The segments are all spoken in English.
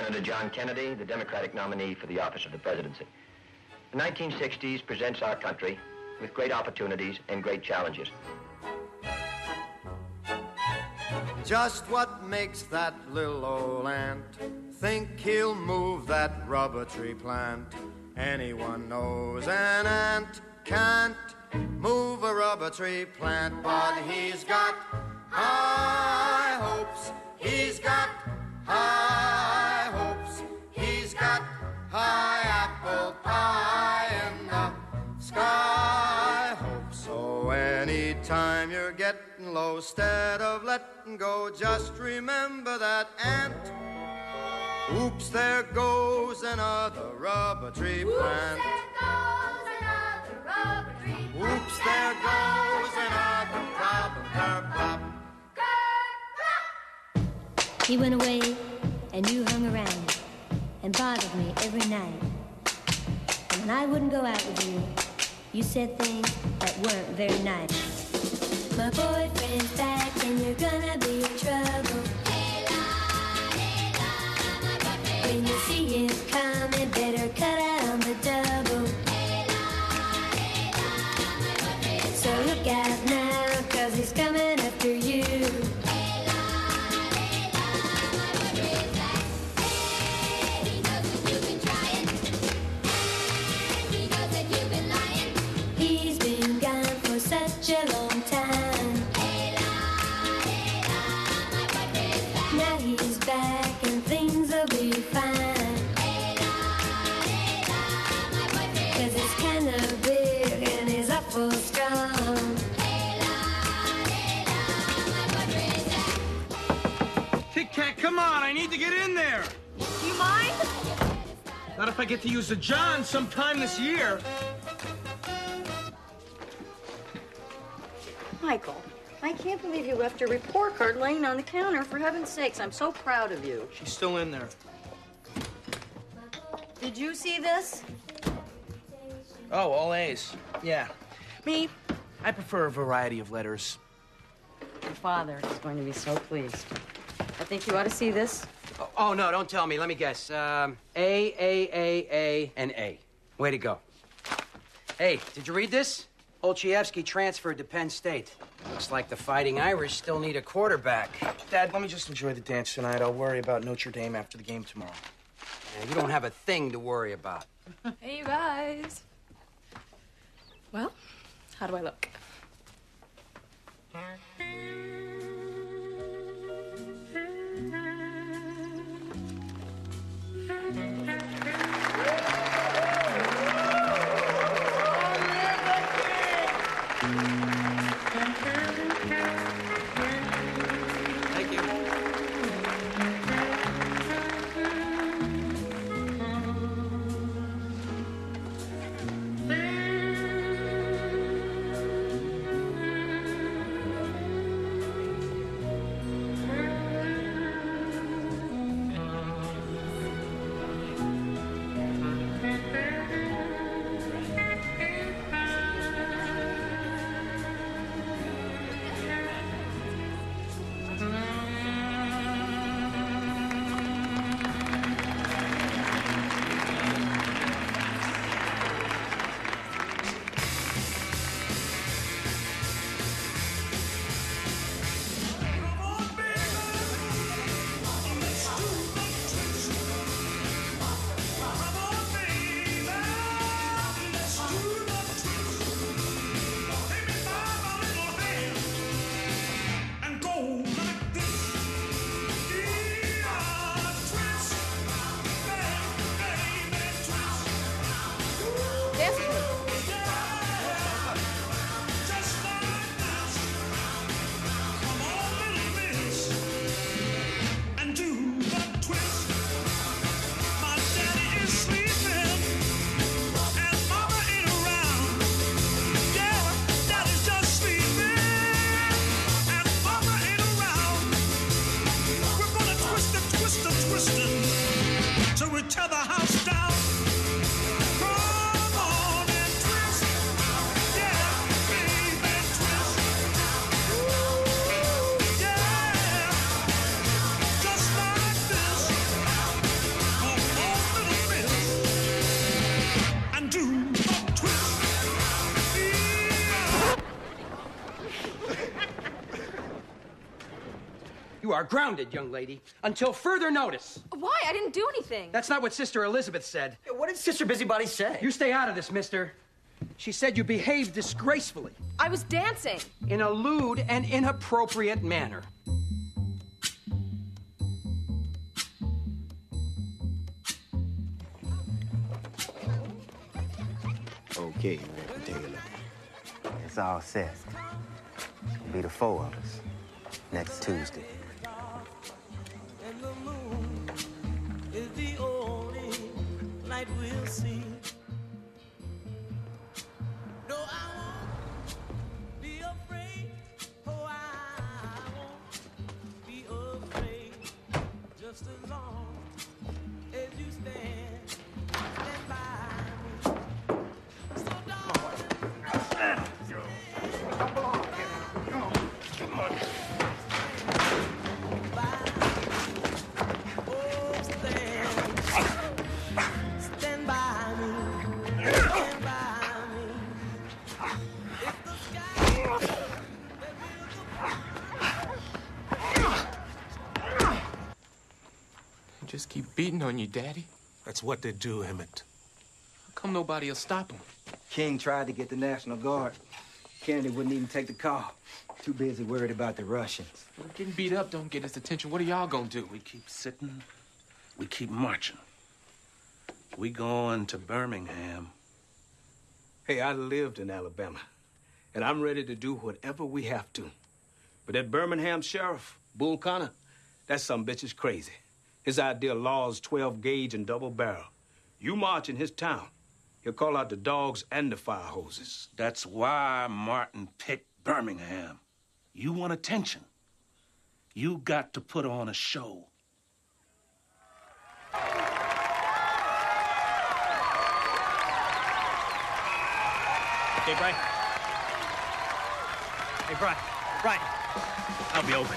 Senator John Kennedy, the Democratic nominee for the office of the presidency. The 1960s presents our country with great opportunities and great challenges. Just what makes that little old ant think he'll move that rubber tree plant? Anyone knows an ant can't move a rubber tree plant, but he's got high hopes. He's got high hopes. He's got high apple pie in the sky hopes. So anytime you're getting low, instead of letting go, just remember that ant. Oops, there goes another rubber tree plant. Oops, there goes another problem. Kerplop. He went away and you hung around and bothered me every night. And when I wouldn't go out with you, you said things that weren't very nice. My boyfriend's back and you're gonna be in trouble. When you see him coming, better cut out on the double. So look out now, 'cause he's coming after you. He's been gone for such a long time. Now he's back and things will be fine. 'Cause he's kind of big and he's awful strong. Kit Kat, come on, I need to get in there. Do you mind? Not if I get to use the John sometime this year. Michael, I can't believe you left your report card laying on the counter. For heaven's sakes, I'm so proud of you. She's still in there. Did you see this? Oh, all A's. Yeah. Me, I prefer a variety of letters. Your father is going to be so pleased. I think you ought to see this. Oh, no, don't tell me. Let me guess. A, and A. Way to go. Hey, did you read this? Olszewski transferred to Penn State. Looks like the Fighting Irish still need a quarterback. Dad, let me just enjoy the dance tonight. I'll worry about Notre Dame after the game tomorrow. Man, you don't have a thing to worry about. Hey, you guys. Well, how do I look? Thank you. You are grounded, young lady, until further notice. Why? I didn't do anything. That's not what Sister Elizabeth said. What did Sister Busybody say? You stay out of this, mister. She said you behaved disgracefully. I was dancing. In a lewd and inappropriate manner. Okay, Reverend Taylor. It's all set. It'll be the four of us next Tuesday. And the moon is the only light we'll see. No, I won't be afraid. Oh, I won't be afraid. Just as long as you stand by me. So darling, stand by me. Stand by me. If the sky Just keep beating on you, Daddy. That's what they do, Emmett. How come nobody will stop him? King tried to get the National Guard. Kennedy wouldn't even take the call. Too busy worried about the Russians. Well, getting beat up don't get his attention. What are y'all gonna do? We keep sitting, we keep marching. We going to Birmingham. Hey, I lived in Alabama, and I'm ready to do whatever we have to. But that Birmingham sheriff, Bull Connor, that some bitch is crazy. His idea of law is 12 gauge and double barrel. You march in his town, he'll call out the dogs and the fire hoses. That's why Martin picked Birmingham. You want attention. You got to put on a show. Okay, Brian. Hey, Brian. I'll be over.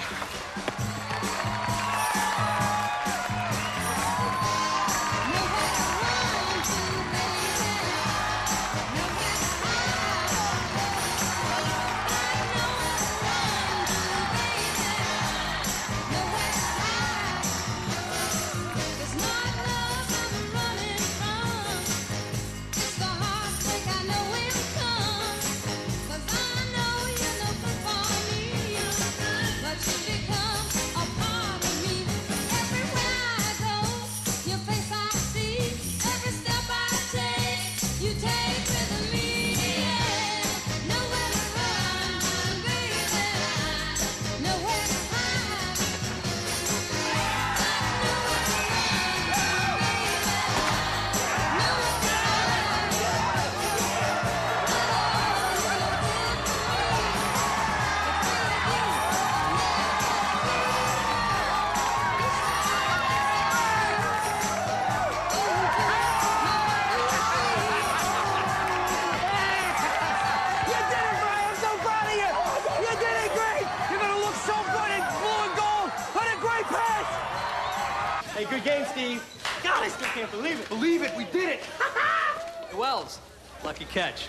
Hey, good game, Steve. God, I still can't believe it. Believe it, we did it! Hey, Wells, lucky catch.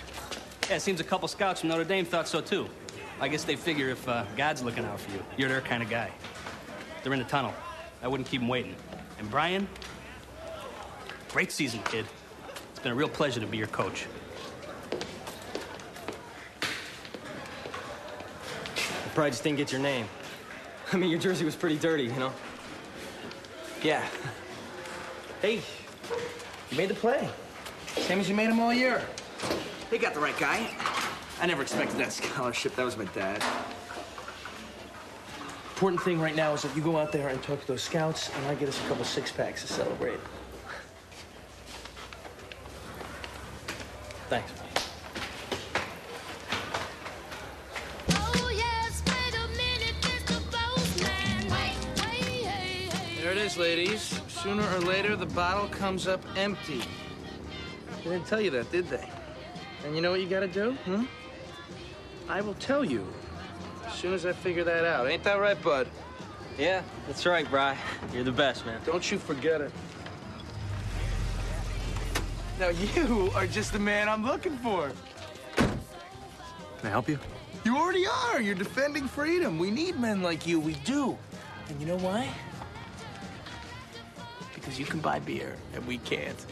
Yeah, it seems a couple scouts from Notre Dame thought so, too. I guess they figure if God's looking out for you, you're their kind of guy. They're in the tunnel. I wouldn't keep them waiting. And Brian, great season, kid. It's been a real pleasure to be your coach. I probably just didn't get your name. I mean, your jersey was pretty dirty, you know? Yeah. Hey, you made the play. Same as you made them all year. They got the right guy. I never expected that scholarship. That was my dad. Important thing right now is that you go out there and talk to those scouts, and I get us a couple six-packs to celebrate. Thanks. There it is, ladies. Sooner or later, the bottle comes up empty. They didn't tell you that, did they? And you know what you gotta do? I will tell you as soon as I figure that out. Ain't that right, bud? Yeah, that's right, Bri. You're the best, man. Don't you forget it. Now, you are just the man I'm looking for. Can I help you? You already are. You're defending freedom. We need men like you. We do. And you know why? Because you can buy beer and we can't.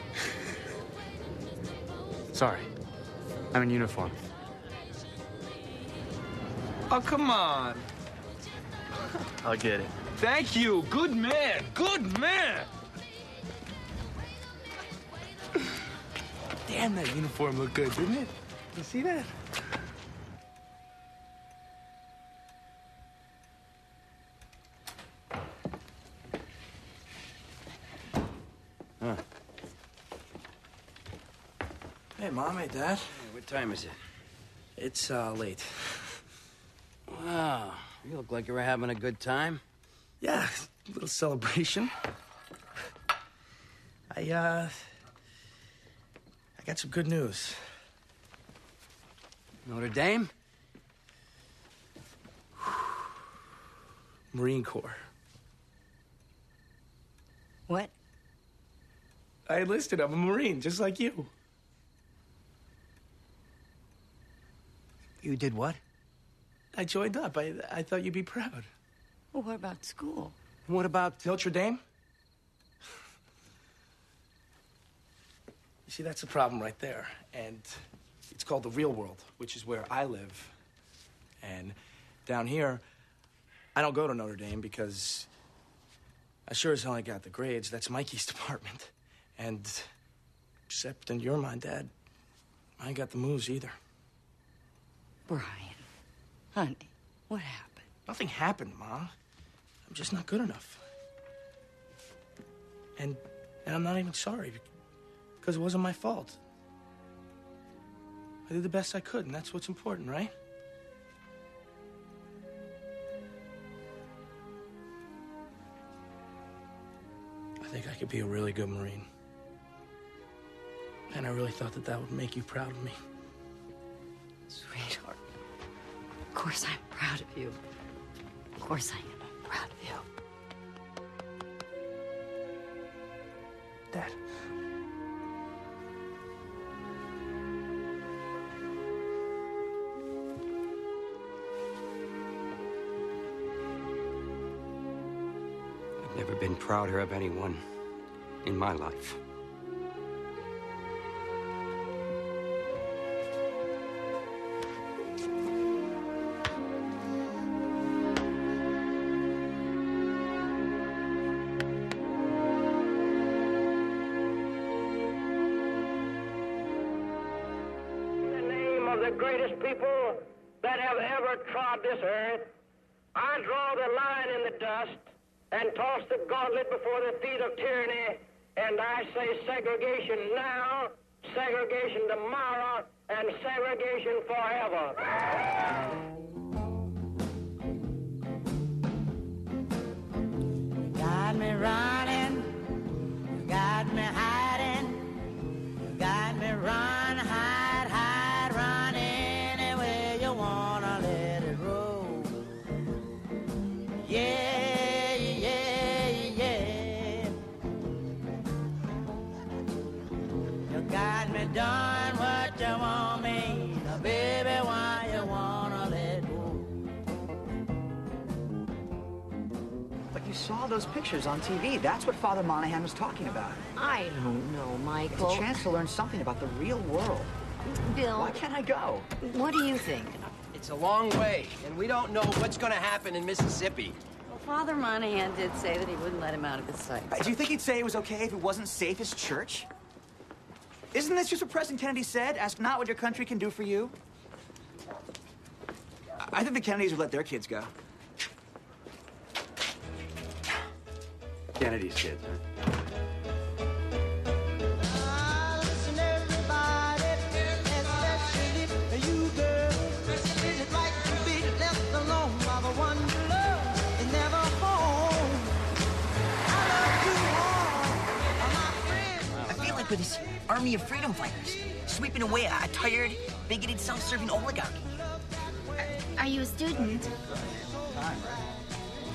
Sorry. I'm in uniform. Oh, come on. I'll get it. Thank you. Good man. Good man. Damn, that uniform looked good, didn't it? You see that? Huh. Hey, Mom. Hey, Dad. Hey, what time is it? It's, late. Wow. You look like you were having a good time. Yeah, a little celebration. I got some good news. Notre Dame? Marine Corps. What? I enlisted. I'm a Marine, just like you. You did what? I joined up. I thought you'd be proud. Well, what about school? What about Notre Dame? You see, that's the problem right there. And it's called the real world, which is where I live. And down here, I don't go to Notre Dame because I sure as hell ain't got the grades. That's Mikey's department. And except in your mind, Dad, I ain't got the moves either. Brian, honey, what happened? Nothing happened, Mom. I'm just not good enough. And I'm not even sorry, because it wasn't my fault. I did the best I could, and that's what's important, right? I think I could be a really good Marine. And I really thought that would make you proud of me. Sweetheart, of course I'm proud of you. Of course I am. I'm proud of you. Dad. I've never been prouder of anyone in my life. The greatest people that have ever trod this earth, I draw the line in the dust and toss the gauntlet before the feet of tyranny, and I say segregation now, segregation tomorrow, and segregation forever. Got me running, got me hiding, got me run, hide, hide, run anywhere you wanna let it roll. Yeah, yeah, yeah. You got me doing what you want me, now, baby, why you wanna let go? But you saw those pictures on TV. That's what Father Monahan was talking about. I don't know, Michael. It's a chance to learn something about the real world. Bill. Why can't I go? What do you think? It's a long way, and we don't know what's going to happen in Mississippi. Well, Father Monahan did say that he wouldn't let him out of his sight. Do you think he'd say it was okay if it wasn't safe as church? Isn't this just what President Kennedy said? Ask not what your country can do for you. I think the Kennedys would let their kids go. Kennedy's kids, huh? Listen, everybody, especially you girls. Is it right to be left alone by the one you love and never home? I love you all, my friends. I feel like we're this army of freedom fighters, sweeping away a tired, bigoted, self-serving oligarchy. Are you a student?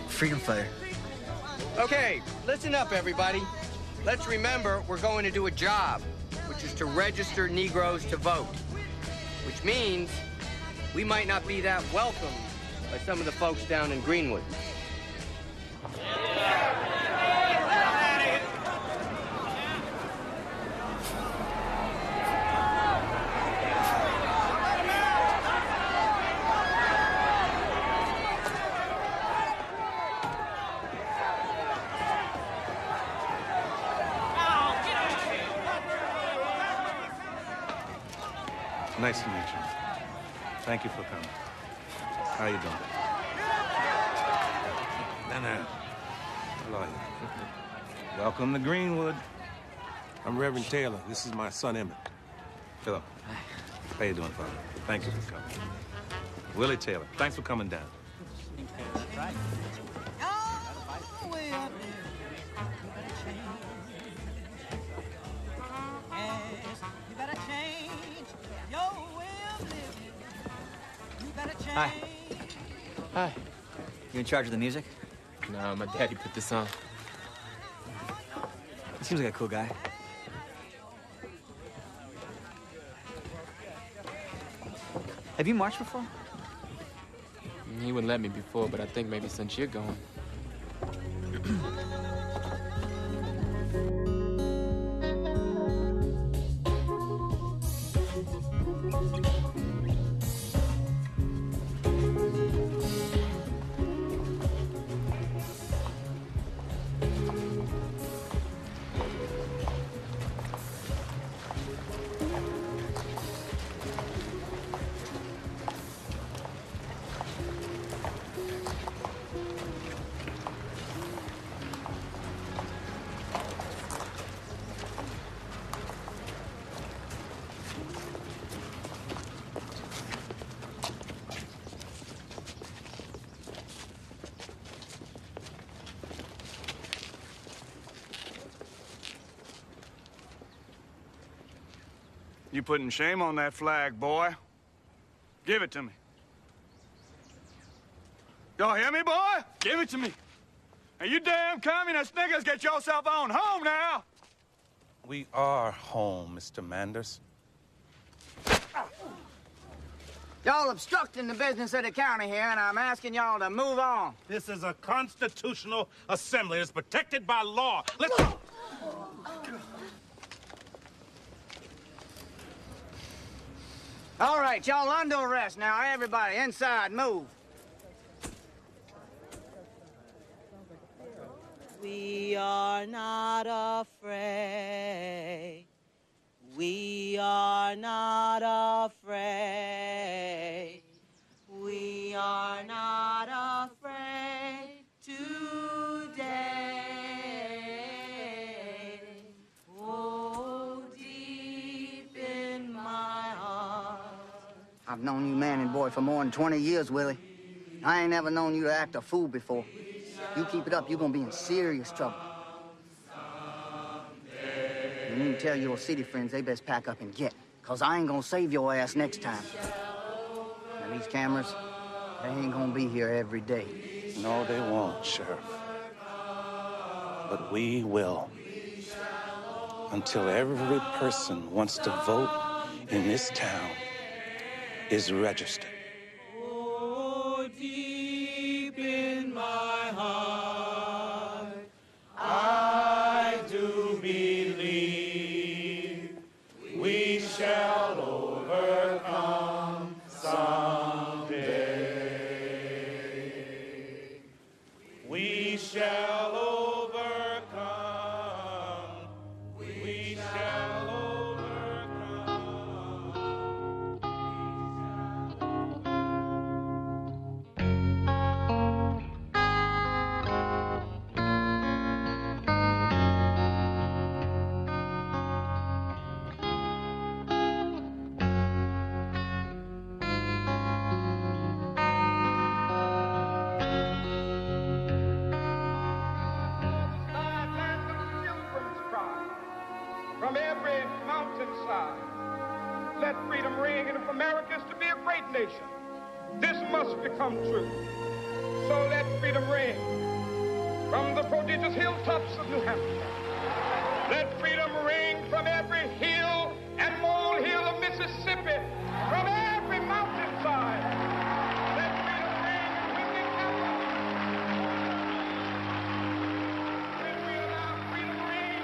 Freedom fighter. Okay, listen up, everybody. Let's remember we're going to do a job, which is to register Negroes to vote, which means we might not be that welcome by some of the folks down in Greenwood. Nice to meet you. Thank you for coming. How you doing? No. Hello. Welcome to Greenwood. I'm Reverend Taylor. This is my son, Emmett. Hello. How you doing, Father? Thank you for coming. Willie Taylor, thanks for coming down. Right. Hi. Hi. You in charge of the music? No, my daddy put this on. He seems like a cool guy. Have you marched before? He wouldn't let me before, but I think maybe since you're going. You putting shame on that flag, boy. Give it to me. Y'all hear me, boy? Give it to me. And you damn communist niggas, get yourself on home now. We are home, Mr. Manders. Y'all obstructing the business of the county here, and I'm asking y'all to move on. This is a constitutional assembly. It's protected by law. Let's... All right, y'all under arrest now. Everybody inside, move. We are not afraid. We are not afraid. We are not afraid today. Oh, deep in my heart. I've known you man and boy for more than 20 years, Willie. I ain't never known you to act a fool before. You keep it up, you're gonna be in serious trouble. And you can tell your city friends they best pack up and get, cause I ain't gonna save your ass next time. Now these cameras, they ain't gonna be here every day. No, they won't, Sheriff. But we will. Until every person who wants to vote in this town is registered. Oh, deep in my heart, I do believe we shall overcome someday. We shall overcome. We shall from every mountainside. Let freedom ring, and if America is to be a great nation, this must become true. So let freedom ring from the prodigious hilltops of New Hampshire. Let freedom ring from every hill and molehill of Mississippi, from every mountainside. Let freedom ring in Whitney County. When we allow freedom ring,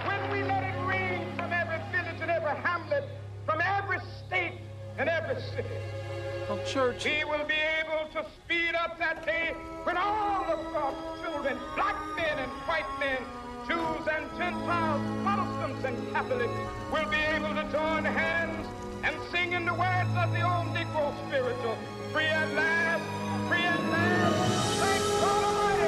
when we let it ring from every village and every hamlet, from every state and every city, church, we will be able to speed up that day when all of God's children, black men and white men, Jews and Gentiles, Protestants and Catholics, will be able to join hands and singing the words of the old Negro spiritual. Free at last, free at last. Thank God Almighty.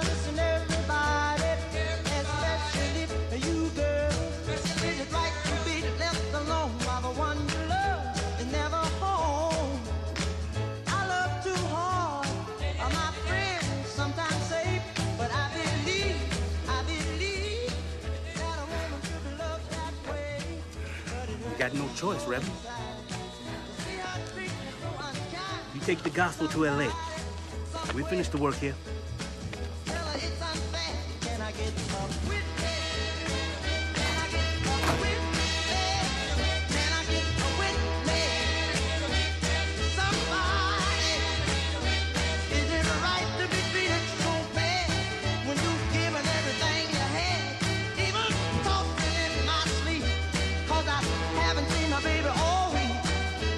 Listen, everybody, especially you girls. Is it right to be left alone while the one you love is never home? I love too hard. My friends sometimes say, but I believe that a woman should be loved that way. You got no choice, Reverend. You take the gospel to L.A. We finish the work here. Can I get a witness?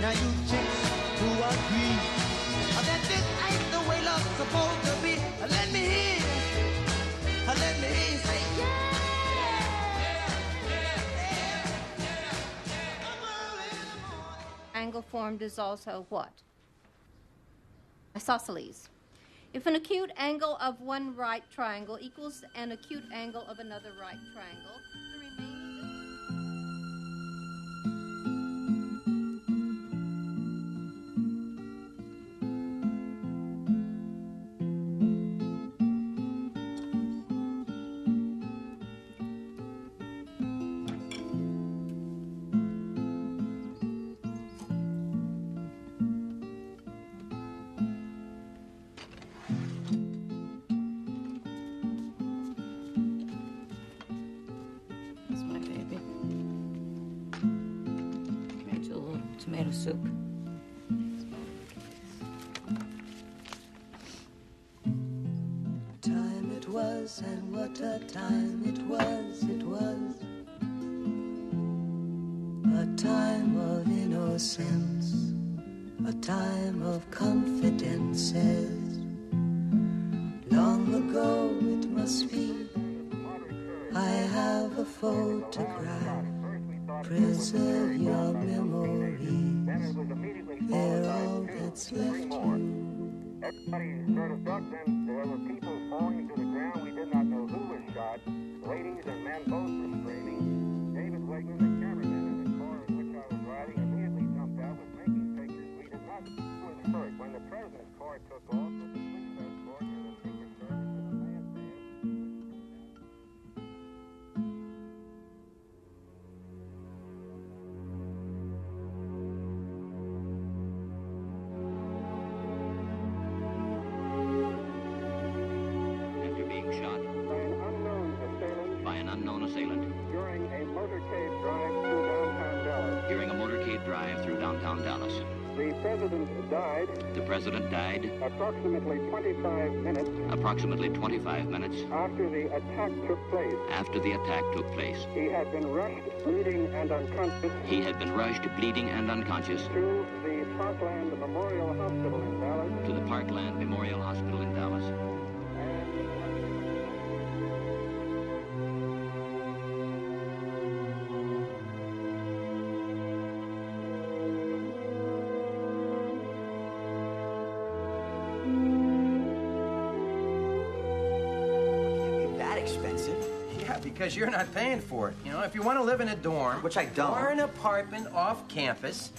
Now you chicks who agree that this ain't the way love's supposed to be. Let me hear you say Angle formed is also what? Isosceles. If an acute angle of one right triangle equals an acute angle of another right triangle, the remaining... Tomato soup. time it was, and what a time it was. It was a time of innocence, a time of confidences. Long ago it must be, I have a photograph. Preserve your memories, they're all that's left you. Everybody sort of ducked, and there were people falling to the ground. We did not know who was shot. Ladies and men both were screaming. David Wegman, the cameraman in the car in which I was riding, immediately jumped out, was making pictures. We did not know who was hurt. When the president's car took off, the police escort and the Secret Service and the man shot by an unknown assailant during a motorcade drive through downtown Dallas. during a motorcade drive through downtown Dallas. The president died. The president died Approximately 25 minutes after the attack took place. He had been rushed, bleeding and unconscious. To the Parkland Memorial Hospital in Dallas. Expensive. Yeah, because you're not paying for it. You know, if you want to live in a dorm, which I don't, or an apartment off campus,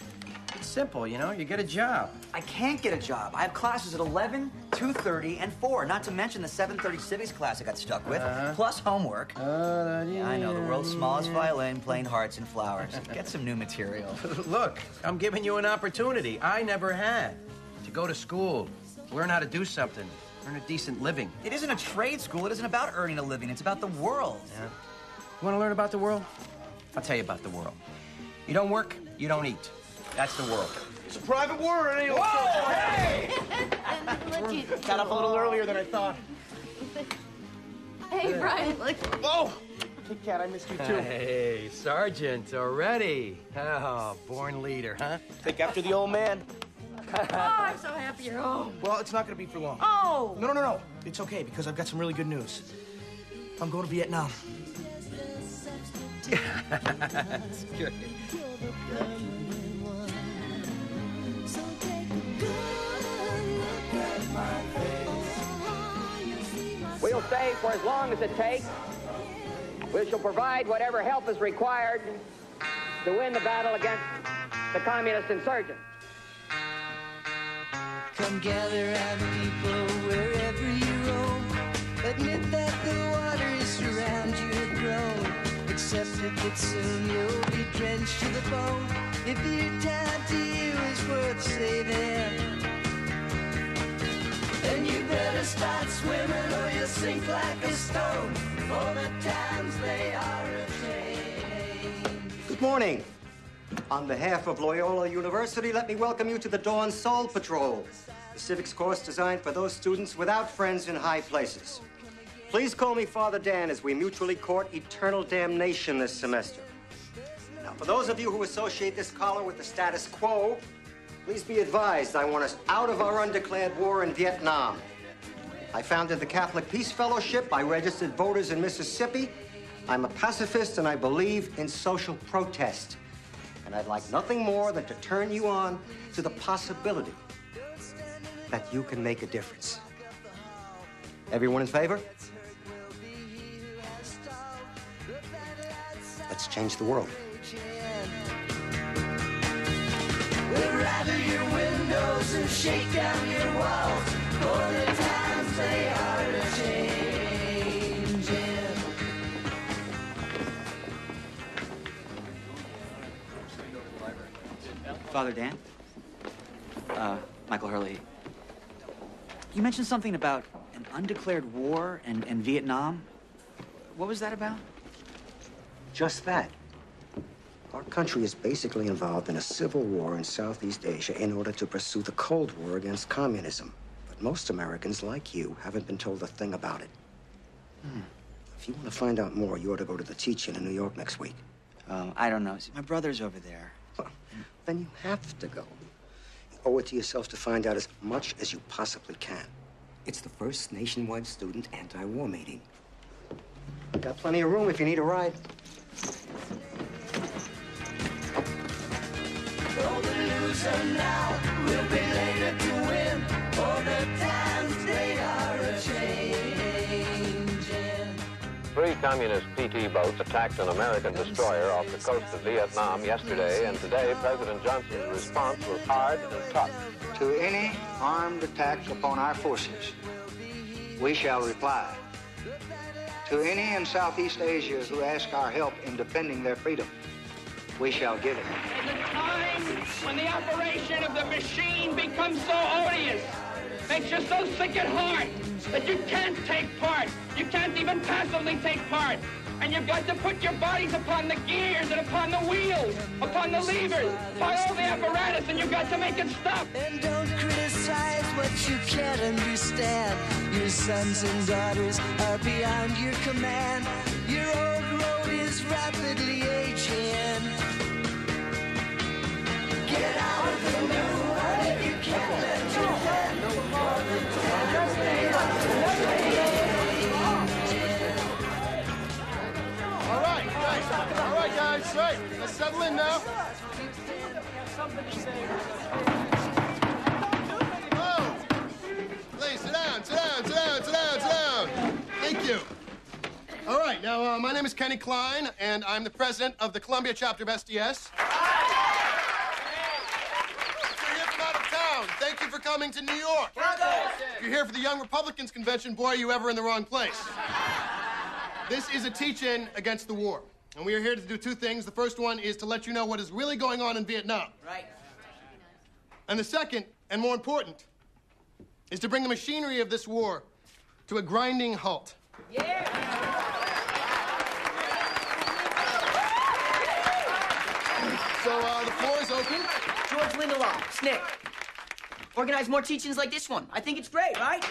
it's simple, you know, you get a job. I can't get a job. I have classes at 11, 2:30, and 4, not to mention the 7:30 civics class I got stuck with, plus homework. Yeah, I know, the world's smallest violin, playing hearts and flowers. Get some new material. Look, I'm giving you an opportunity I never had to go to school, learn how to do something. Earn a decent living. It isn't a trade school. It isn't about earning a living. It's about the world. Yeah. You want to learn about the world? I'll tell you about the world. You don't work, you don't eat. That's the world. It's a private war, it ain't all Whoa, hey! Got up a little earlier than I thought. Hey, Brian, look. Whoa! Kit Kat, I missed you too. Hey, Sergeant, already. Oh, born leader, huh? Take after the old man. Oh, I'm so happy you're home. Well, it's not going to be for long. Oh! No. It's okay, because I've got some really good news. I'm going to Vietnam. That's good. We'll stay for as long as it takes. We shall provide whatever help is required to win the battle against the communist insurgents. Come gather round people wherever you roam. Admit that the waters around you have grown. Accept it that soon you'll be drenched to the bone. If your time to you is worth saving, then you better start swimming or you'll sink like a stone. For the times they are a change. Good morning. On behalf of Loyola University, let me welcome you to the Dawn Soul Patrol, the civics course designed for those students without friends in high places. Please call me Father Dan as we mutually court eternal damnation this semester. Now, for those of you who associate this collar with the status quo, please be advised I want us out of our undeclared war in Vietnam. I founded the Catholic Peace Fellowship. I registered voters in Mississippi. I'm a pacifist and I believe in social protest. And I'd like nothing more than to turn you on to the possibility that you can make a difference. Everyone in favor? Let's change the world. We'll rattle your windows and shake down your walls. For the times they are a-changing. Father Dan? Michael Hurley. You mentioned something about an undeclared war and Vietnam. What was that about? Just that. Our country is basically involved in a civil war in Southeast Asia in order to pursue the Cold War against communism. But most Americans, like you, haven't been told a thing about it. If you want to find out more, you ought to go to the teach-in in New York next week. I don't know. See, my brother's over there. Well, then you have to go. You owe it to yourself to find out as much as you possibly can. It's the first nationwide student anti-war meeting. Got plenty of room if you need a ride. For the loser now will be later to win. For the times they are a-changing. 3 communist PT boats attacked an American destroyer off the coast of Vietnam yesterday, and today President Johnson's response was hard and tough. To any armed attacks upon our forces, we shall reply. To any in Southeast Asia who ask our help in defending their freedom, we shall give it. In the time when the operation of the machine becomes so odious, makes you so sick at heart that you can't take part. You can't even passively take part. And you've got to put your bodies upon the gears and upon the wheels, upon the levers, upon all the apparatus, and you've got to make it stop. And don't criticize what you can't understand. Your sons and daughters are beyond your command. Your old road is rapidly aging. Get out of the new one if you can't let your hand no more than All right, guys, right. Let's settle in now. Oh, please sit down, sit down, sit down, sit down, sit down. Thank you. All right, now, my name is Kenny Klein, and I'm the president of the Columbia chapter of SDS. If you're here from out of town, thank you for coming to New York. If you're here for the Young Republicans Convention, boy, are you ever in the wrong place. This is a teach-in against the war. And we are here to do 2 things. The first one is to let you know what is really going on in Vietnam. Right. And the second, and more important, is to bring the machinery of this war to a grinding halt. Yeah. So, the floor is open. George Lindelof, SNCC. Organize more teach-ins like this one. I think it's great, right?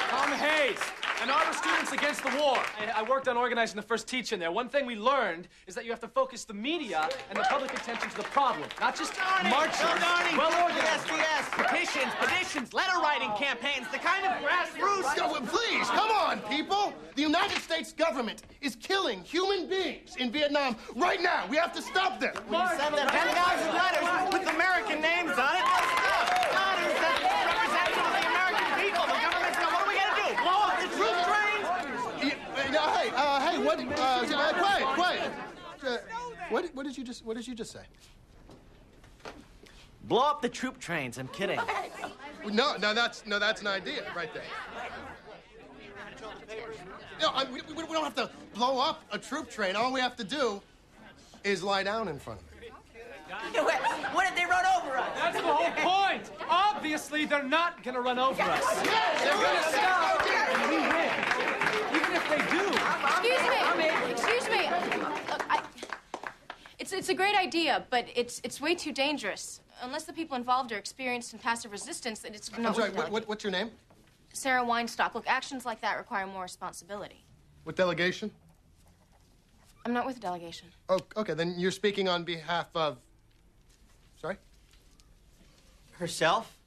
Tom Hayes, Ann Arbor Students Against the War. I worked on organizing the first teach-in there. One thing we learned is that you have to focus the media and the public attention to the problem, not just marches. Well organized. Yes. Petitions, letter writing campaigns, the kind of grassroots. Please, come on, people. The United States government is killing human beings in Vietnam right now. We have to stop them. Send them 10,000 letters with American names on it. Letters that representative of the American people. The government's going, what are we going to do? Blow up the troop trains? Hey, what? Quiet. What did you just say? Blow up the troop trains. I'm kidding. No, that's an idea right there. No, we don't have to blow up a troop train. All we have to do is lie down in front of it. What if they run over us? That's the whole point. Obviously, they're not going to run over us. Yes, they're going to stop. We win. Even if they do. Excuse me. Look, it's a great idea, but it's way too dangerous. Unless the people involved are experienced in passive resistance, then it's I'm sorry, what's your name? Sarah Weinstock. Look, actions like that require more responsibility. With delegation? I'm not with the delegation. Oh, okay, then you're speaking on behalf of... Sorry? Herself?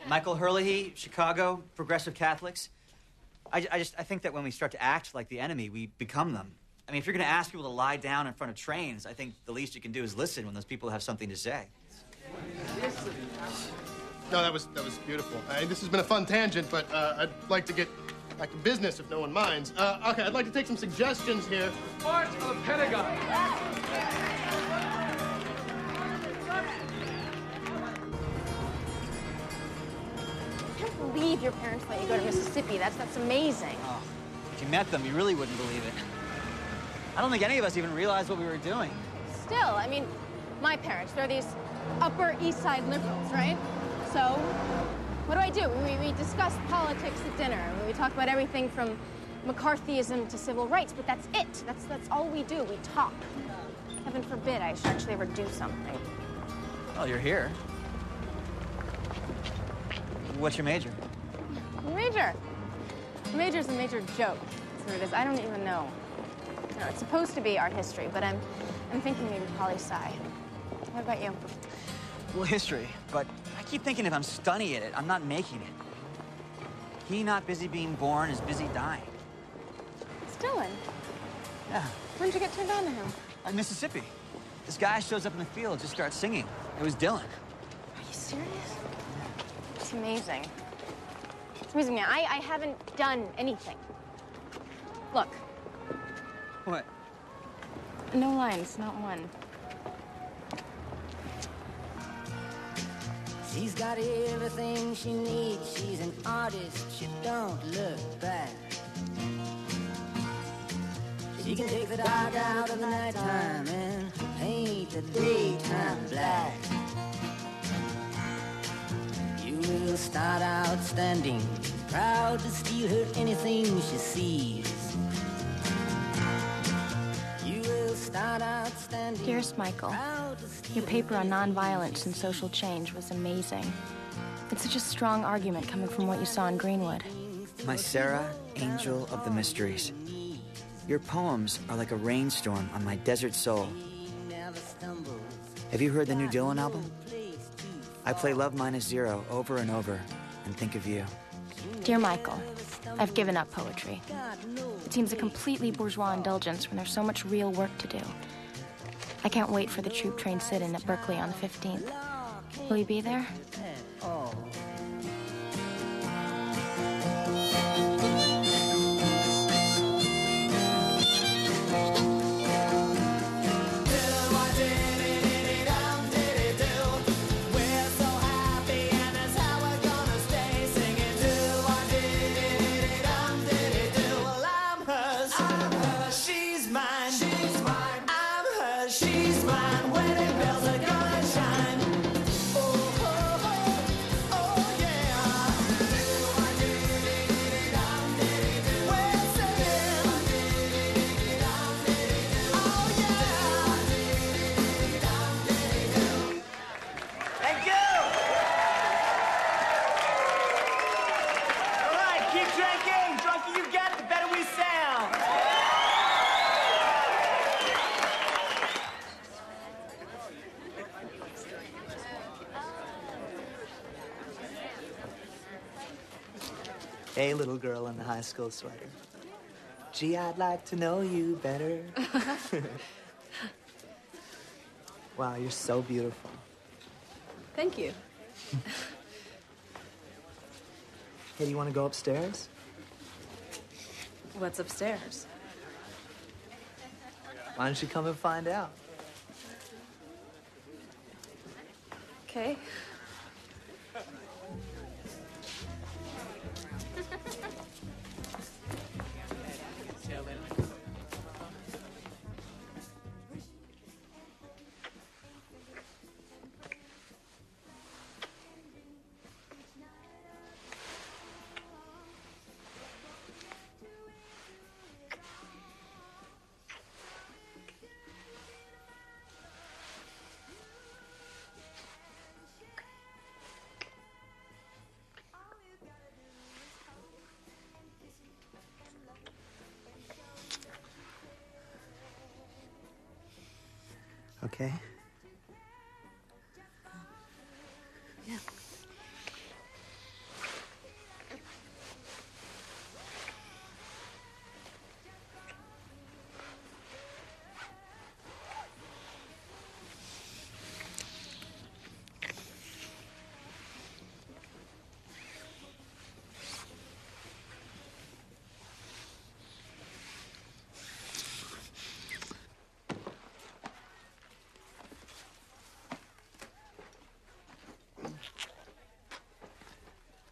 Michael Herlihy, Chicago, Progressive Catholics. I think that when we start to act like the enemy, we become them. I mean, if you're going to ask people to lie down in front of trains, I think the least you can do is listen when those people have something to say. No, that was beautiful. This has been a fun tangent, but I'd like to get back to business if no one minds. Okay, I'd like to take some suggestions here. Part of the Pentagon. I can't believe your parents let you go to Mississippi. That's amazing. Oh, if you met them, you really wouldn't believe it. I don't think any of us even realized what we were doing. Still, I mean, my parents, they're these Upper East Side liberals, right? So, what do? We discuss politics at dinner. We talk about everything from McCarthyism to civil rights, but that's it. That's all we do. We talk. Heaven forbid I should actually ever do something. Well, you're here. What's your major? Major? Major's a major joke. That's what it is. I don't even know. No, it's supposed to be art history, but I'm thinking maybe poli-sci. What about you? Well, history, but I keep thinking if I'm studying it, I'm not making it. He not busy being born is busy dying. It's Dylan. Yeah. When did you get turned on to him? In Mississippi. This guy shows up in the field, just starts singing. It was Dylan. Are you serious? It's amazing. It's amazing, man. I haven't done anything. Look. What? No lines, not one. She's got everything she needs. She's an artist. She don't look back. She can take the dark out of the nighttime and paint the daytime black. You will start out standing, proud to steal her anything she sees. You will start out standing. Dearest Michael, your paper on nonviolence and social change was amazing. It's such a strong argument coming from what you saw in Greenwood. My Sarah, angel of the mysteries. Your poems are like a rainstorm on my desert soul. Have you heard the new Dylan album? I play Love Minus Zero over and over and think of you. Dear Michael, I've given up poetry. It seems a completely bourgeois indulgence when there's so much real work to do. I can't wait for the troop train sit-in at Berkeley on the 15th. Will you be there? Hey, little girl in the high school sweater. Gee, I'd like to know you better. Wow, you're so beautiful. Thank you. Hey, do you want to go upstairs? What's upstairs? Why don't you come and find out? Okay. Okay. Yeah.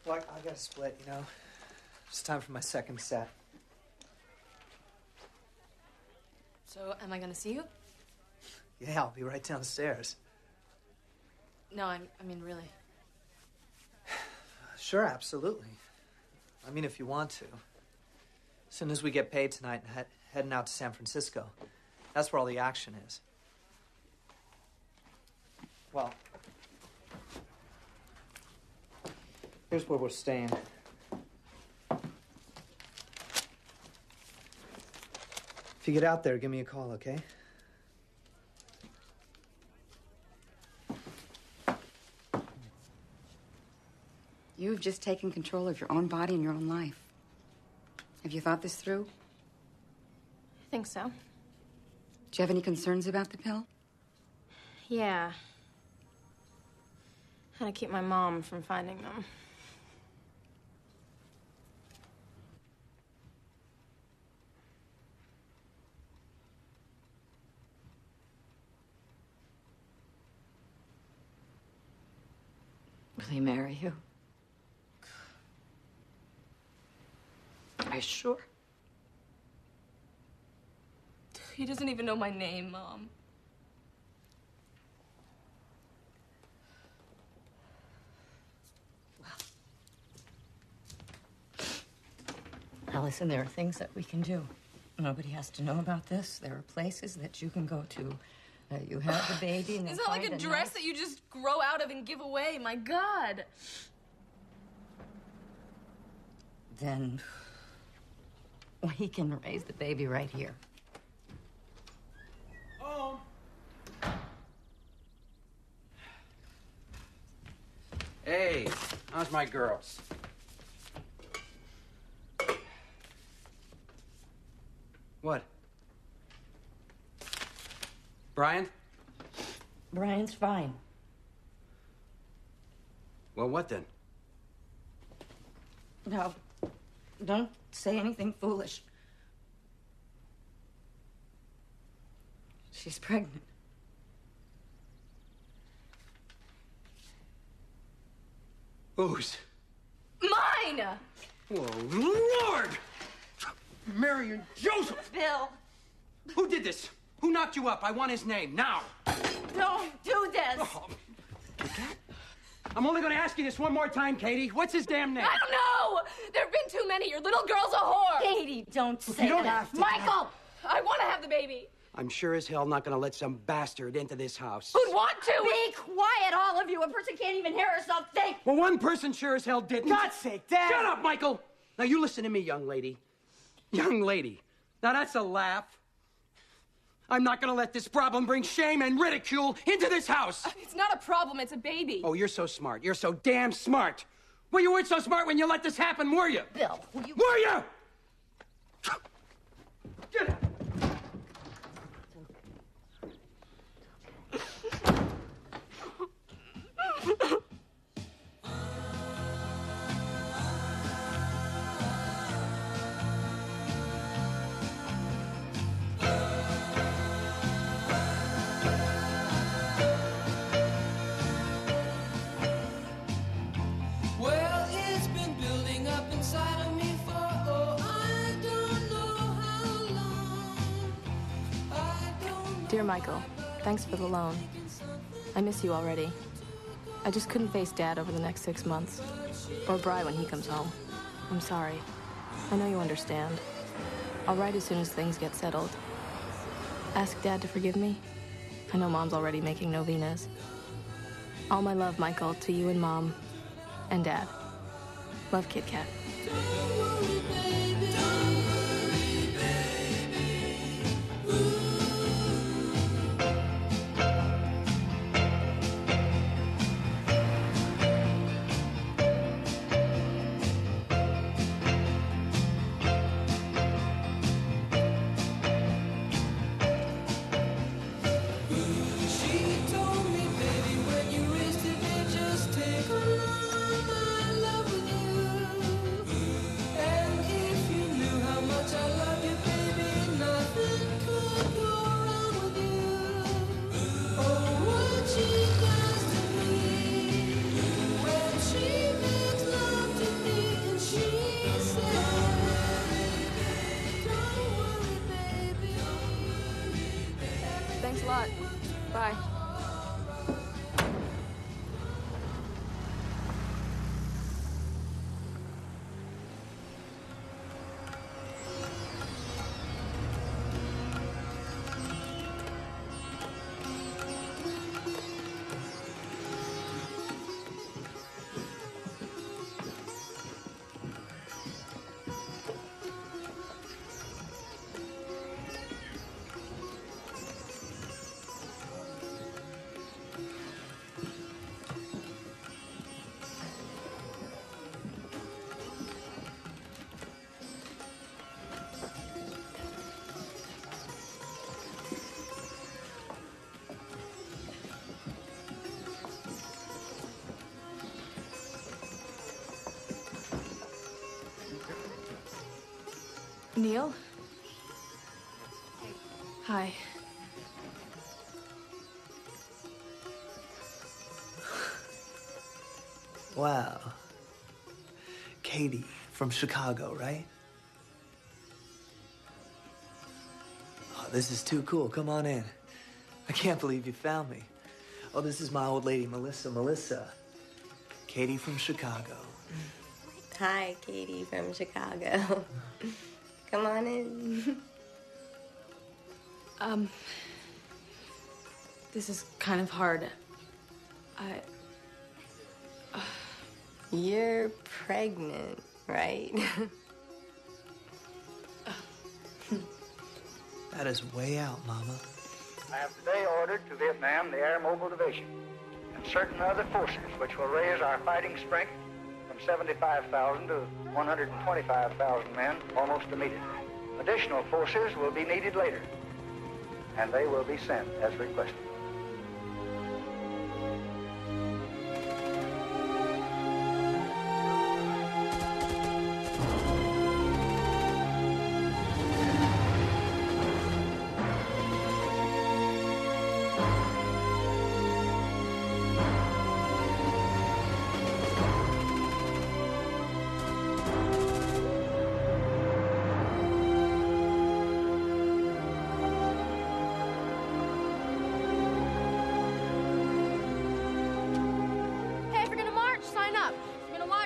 Well, I gotta split, you know. It's time for my second set. So, am I gonna see you? Yeah, I'll be right downstairs. No, I mean, really. Sure, absolutely. I mean, if you want to. As soon as we get paid tonight, heading out to San Francisco. That's where all the action is. Well, here's where we're staying. If you get out there, give me a call, okay? You've just taken control of your own body and your own life. Have you thought this through? I think so. Do you have any concerns about the pill? Yeah. How to keep my mom from finding them. Will he marry you? Are you sure? He doesn't even know my name, Mom. Now, listen, there are things that we can do. Nobody has to know about this. There are places that you can go to. You have the baby and It's not like a dress that you just grow out of and give away. My God. Then we can raise the baby right here. Home. Hey, how's my girls? What? Brian? Brian's fine. Well, what then? No, don't say anything foolish. She's pregnant. Whose? Mine! Oh, Lord! Mary and Joseph! Bill! Who did this? Who knocked you up? I want his name, now! Don't do this! Oh, I'm only gonna ask you this one more time, Katie. What's his damn name? I don't know! There have been too many. Your little girl's a whore! Katie, don't say you don't that. have to. Michael! I want to have the baby. I'm sure as hell not gonna let some bastard into this house. Who'd want to? Be quiet, all of you. A person can't even hear herself think. Well, one person sure as hell didn't. God's sake, Dad! Shut up, Michael! Now, you listen to me, young lady. Young lady. Now, that's a laugh. I'm not gonna let this problem bring shame and ridicule into this house. It's not a problem. It's a baby. Oh, you're so smart. You're so damn smart. Well, you weren't so smart when you let this happen, were you? Bill, will you... Were you? Get it. Well, it's been building up inside of me for, oh, I don't know how long. I don't know. Dear Michael, thanks for the loan. I miss you already. I just couldn't face Dad over the next 6 months. Or Bri when he comes home. I'm sorry. I know you understand. I'll write as soon as things get settled. Ask Dad to forgive me. I know Mom's already making novenas. All my love, Michael, to you and Mom and Dad. Love, Kit Kat. She told me, baby, when you raise today, just take on my love with you. And if you knew how much I love you, baby, nothing could go wrong with you. Oh, what she does to me when she makes love to me and she says, don't worry, baby. Thanks a lot. Bye. Neil? Hi. Wow. Katie from Chicago, right? Oh, this is too cool. Come on in. I can't believe you found me. Oh, this is my old lady, Melissa. Melissa. Katie from Chicago. Hi, Katie from Chicago. Come on in. This is kind of hard. You're pregnant, right? That is way out, Mama. I have today ordered to Vietnam the Air Mobile Division and certain other forces which will raise our fighting strength from 75,000 to 125,000 men almost immediately. Additional forces will be needed later, and they will be sent as requested.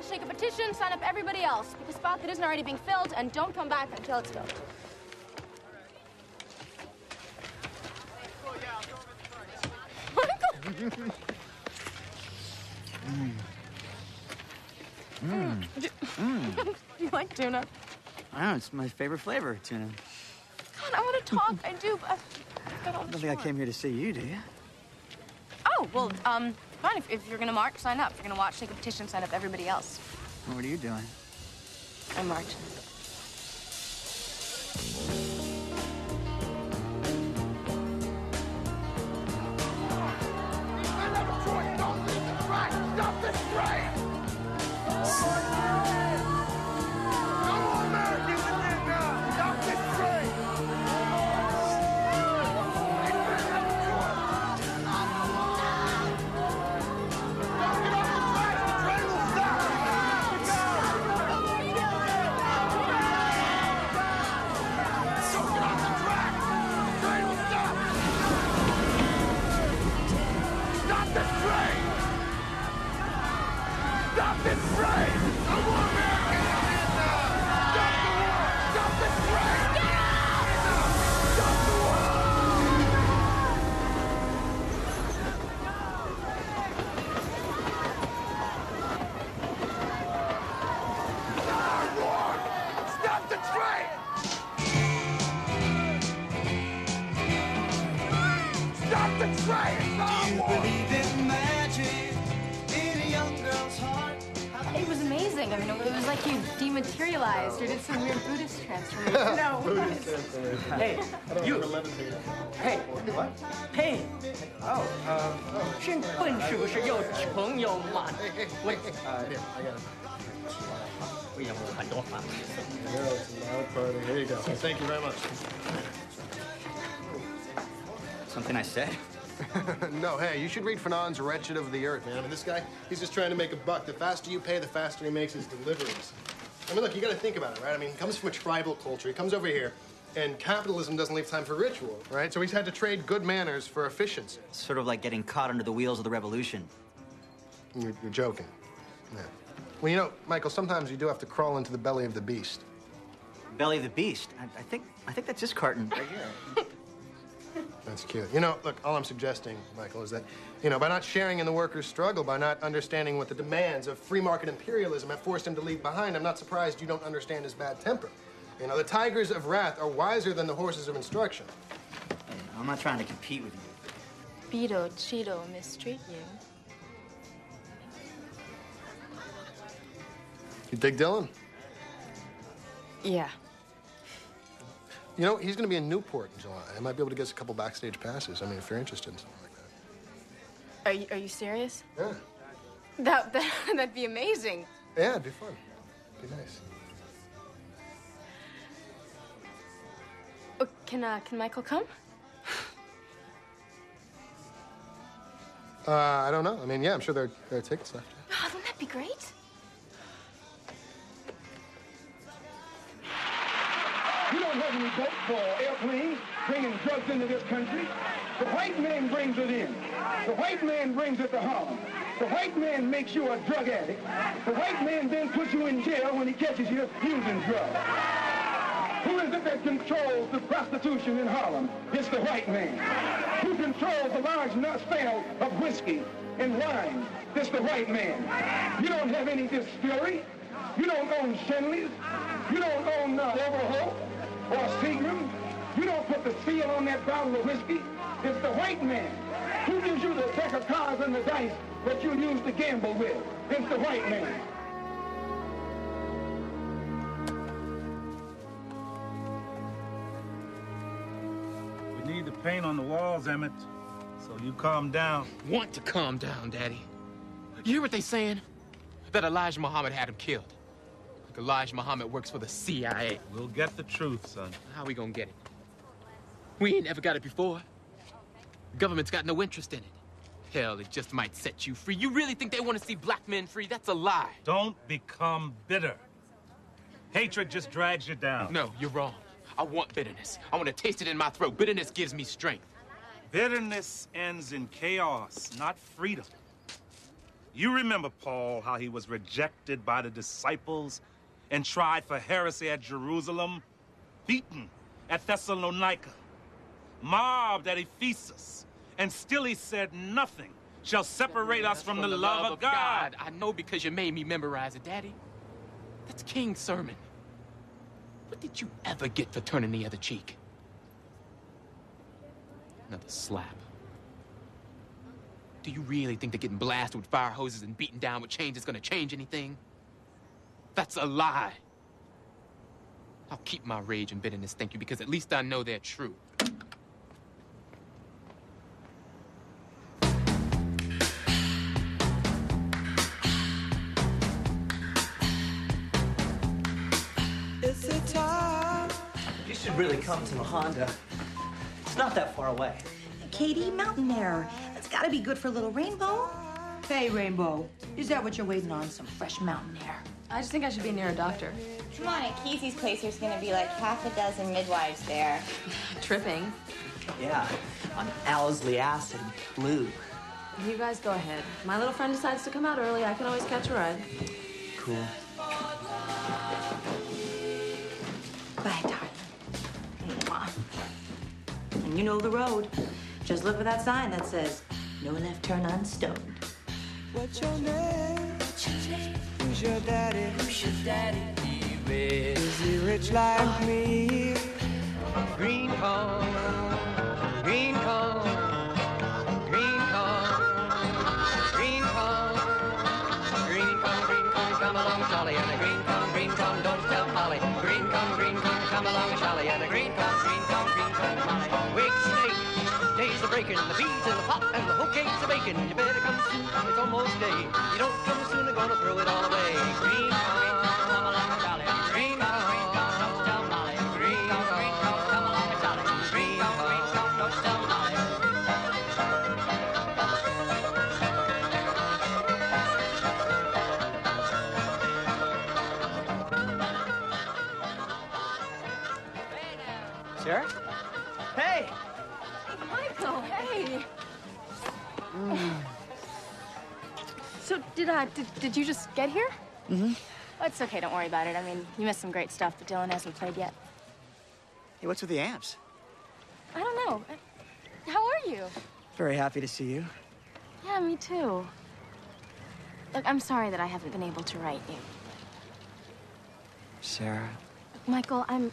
Take a petition, sign up everybody else. Pick a spot that isn't already being filled, and don't come back until it's filled. You like tuna? I don't know, it's my favorite flavor, tuna. God, I want to talk. I do, but I don't think I came here to see you, do you? Oh, well, fine. If you're gonna march, sign up. If you're gonna watch, take a petition, sign up everybody else. What are you doing? I'm marching. Stop this train! Come on, Americans, in there now! Stop this train! Don't get off the track! The train will stop! Don't get off the track! The train will stop! Stop this train! Stop this train! No more Americans in Vietnam! Stop the war! Stop this train! Get out! Stop the war! Stop war! Stop the train! Stop the train! Stop war! Believe in magic in a young girl's heart. It was amazing. I mean, it was like you dematerialized or did some weird Buddhist transformation. No. Hey, you. Hey, what? Hey. Oh, 真笨是不是又穷又慢？我我也有很多饭。 Here you go. Thank you very much. Something I said? No, hey, you should read Fanon's Wretched of the Earth, man. I mean, this guy, he's just trying to make a buck. The faster you pay, the faster he makes his deliveries. I mean, look, you got to think about it, right? I mean, he comes from a tribal culture. He comes over here, and capitalism doesn't leave time for ritual, right? So he's had to trade good manners for efficiency. Sort of like getting caught under the wheels of the revolution. You're joking. Yeah. Well, you know, Michael, sometimes you do have to crawl into the belly of the beast. Belly of the Beast. I think that's this carton right here. That's cute. You know, look, all I'm suggesting, Michael, is that, you know, by not sharing in the workers' struggle, by not understanding what the demands of free market imperialism have forced him to leave behind, I'm not surprised you don't understand his bad temper. You know, the tigers of wrath are wiser than the horses of instruction. Hey, I'm not trying to compete with you. Beto Cheeto mistreat you. You dig Dylan? Yeah. You know, he's going to be in Newport in July. I might be able to get us a couple backstage passes. I mean, if you're interested in something like that. Are you serious? Yeah. That'd be amazing. Yeah, it'd be fun. It'd be nice. Oh, can Michael come? I don't know. I mean, yeah, I'm sure there are tickets left. Oh, wouldn't that be great? You don't have any vote for airplanes bringing drugs into this country. The white man brings it in. The white man brings it to Harlem. The white man makes you a drug addict. The white man then puts you in jail when he catches you using drugs. Who is it that controls the prostitution in Harlem? It's the white man. Who controls the large sale of whiskey and wine? It's the white man. You don't have any distillery. You don't own Shenley's. You don't own Overholt or Seagram. You don't put the seal on that bottle of whiskey. It's the white man. Who gives you the deck of cards and the dice that you use to gamble with? It's the white man. We need the paint on the walls, Emmett. So you calm down. Want to calm down, Daddy. You hear what they saying? That Elijah Muhammad had him killed. Like Elijah Muhammad works for the CIA. We'll get the truth, son. How we gonna get it? We ain't never got it before. The government's got no interest in it. Hell, it just might set you free. You really think they want to see black men free? That's a lie. Don't become bitter. Hatred just drags you down. No, you're wrong. I want bitterness. I want to taste it in my throat. Bitterness gives me strength. Bitterness ends in chaos, not freedom. You remember, Paul, how he was rejected by the disciples and tried for heresy at Jerusalem, beaten at Thessalonica, mobbed at Ephesus, and still he said nothing shall separate us from the love of God. I know because you made me memorize it, Daddy. That's King's sermon. What did you ever get for turning the other cheek? Another slap. Do you really think that getting blasted with fire hoses and beaten down with chains is gonna change anything? That's a lie. I'll keep my rage and bitterness, thank you, because at least I know they're true. You should really come to La Honda. It's not that far away. Katie, mountain air. That's gotta be good for little Rainbow. Hey, Rainbow. Is that what you're waiting on? Some fresh mountain air? I just think I should be near a doctor. Come on, at Casey's place, there's gonna be like half a dozen midwives there. Tripping. Yeah, on Owsley acid and blue. You guys go ahead. My little friend decides to come out early, I can always catch a ride. Cool. Bye, darling. Mwah. And you know the road. Just look for that sign that says, no left turn on Stoned. What's your name? Who's your daddy? Who's your daddy? Is he rich like me? Green corn, green corn, green corn, green corn, green corn, green corn, come along, Charlie, and a green corn, don't tell Molly. Green corn, come along, Charlie, and a green corn, Molly. Wake snake, days are breaking, the peas in the pot and the whole cakes are baking. You better come soon, it's almost day. You don't come soon, they're gonna throw it all away. Green corn, come along, Charlie, green corn, don't tell Molly. Green corn, come along, Charlie, green corn, don't tell Molly. Sarah? Hey! Michael, hey! So, did you just get here? Mm-hmm. Oh, it's okay, don't worry about it. I mean, you missed some great stuff that Dylan hasn't played yet. Hey, what's with the amps? I don't know. How are you? Very happy to see you. Yeah, me too. Look, I'm sorry that I haven't been able to write you. Sarah. Michael, I'm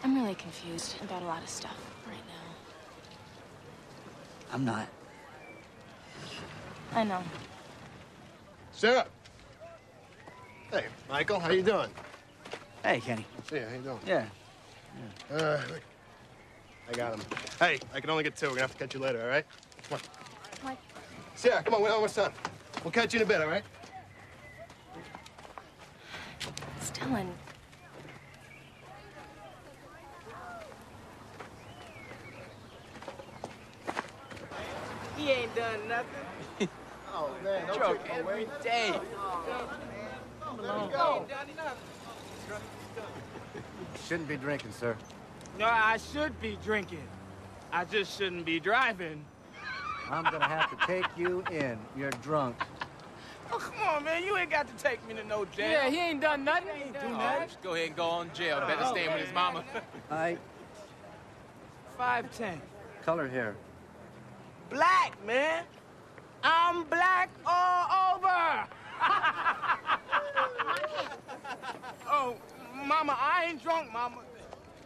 really confused about a lot of stuff right now. I'm not. I know. Sarah. Hey, Michael, how you doing? Hey, Kenny. See ya, how you doing? Yeah. I got him. Hey, I can only get two. We're gonna have to catch you later, all right? Come on. Mike. Sarah, come on, we're almost done. We'll catch you in a bit, all right? It's Dylan. He ain't done nothing. Oh, man, don't Joke take it every away. day. Let me go. Shouldn't be drinking, sir. No, I should be drinking. I just shouldn't be driving. I'm gonna have to take you in. You're drunk. Oh, come on, man. You ain't got to take me to no jail. Yeah, he ain't done nothing. He ain't do Oh, nothing. just go ahead and go on jail. Better staying with his mama. 5'10". Color hair. Black, man. I'm black all over. Oh, Mama, I ain't drunk, Mama.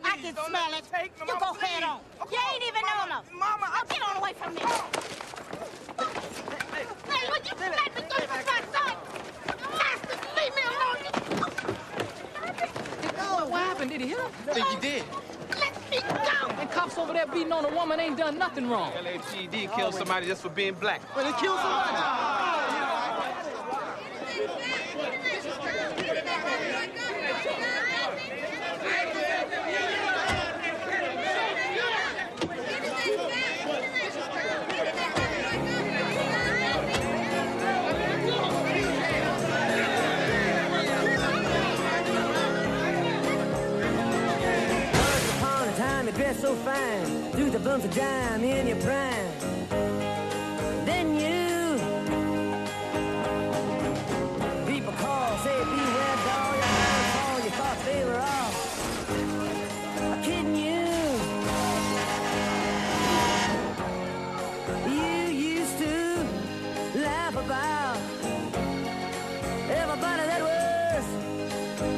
I can smell it. Take me, You Mama, go head please. on. Oh, You ain't even known us. Mama, Now get on away from me. Hey, would you let me go to my son? Bastard, leave me alone. What happened? Did he hit him? I think he did. Let me go. And cops over there beating on a woman ain't done nothing wrong. LAPD killed somebody just for being black. Well, they killed somebody. Once upon a time you dressed so fine, threw the bumps of dime in your prime. Then you, people call, say beware dog, your eyes fall, you thought they were all kidding you. You used to laugh about everybody that was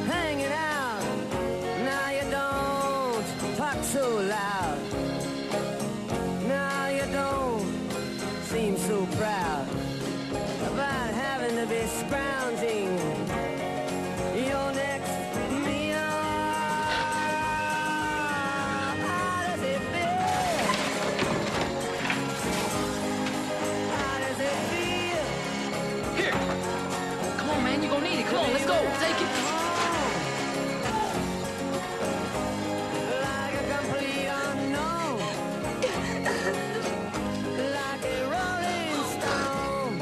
hanging out. Now you don't talk so loud. Now you don't Take it. Like a complete unknown. Like a rolling stone.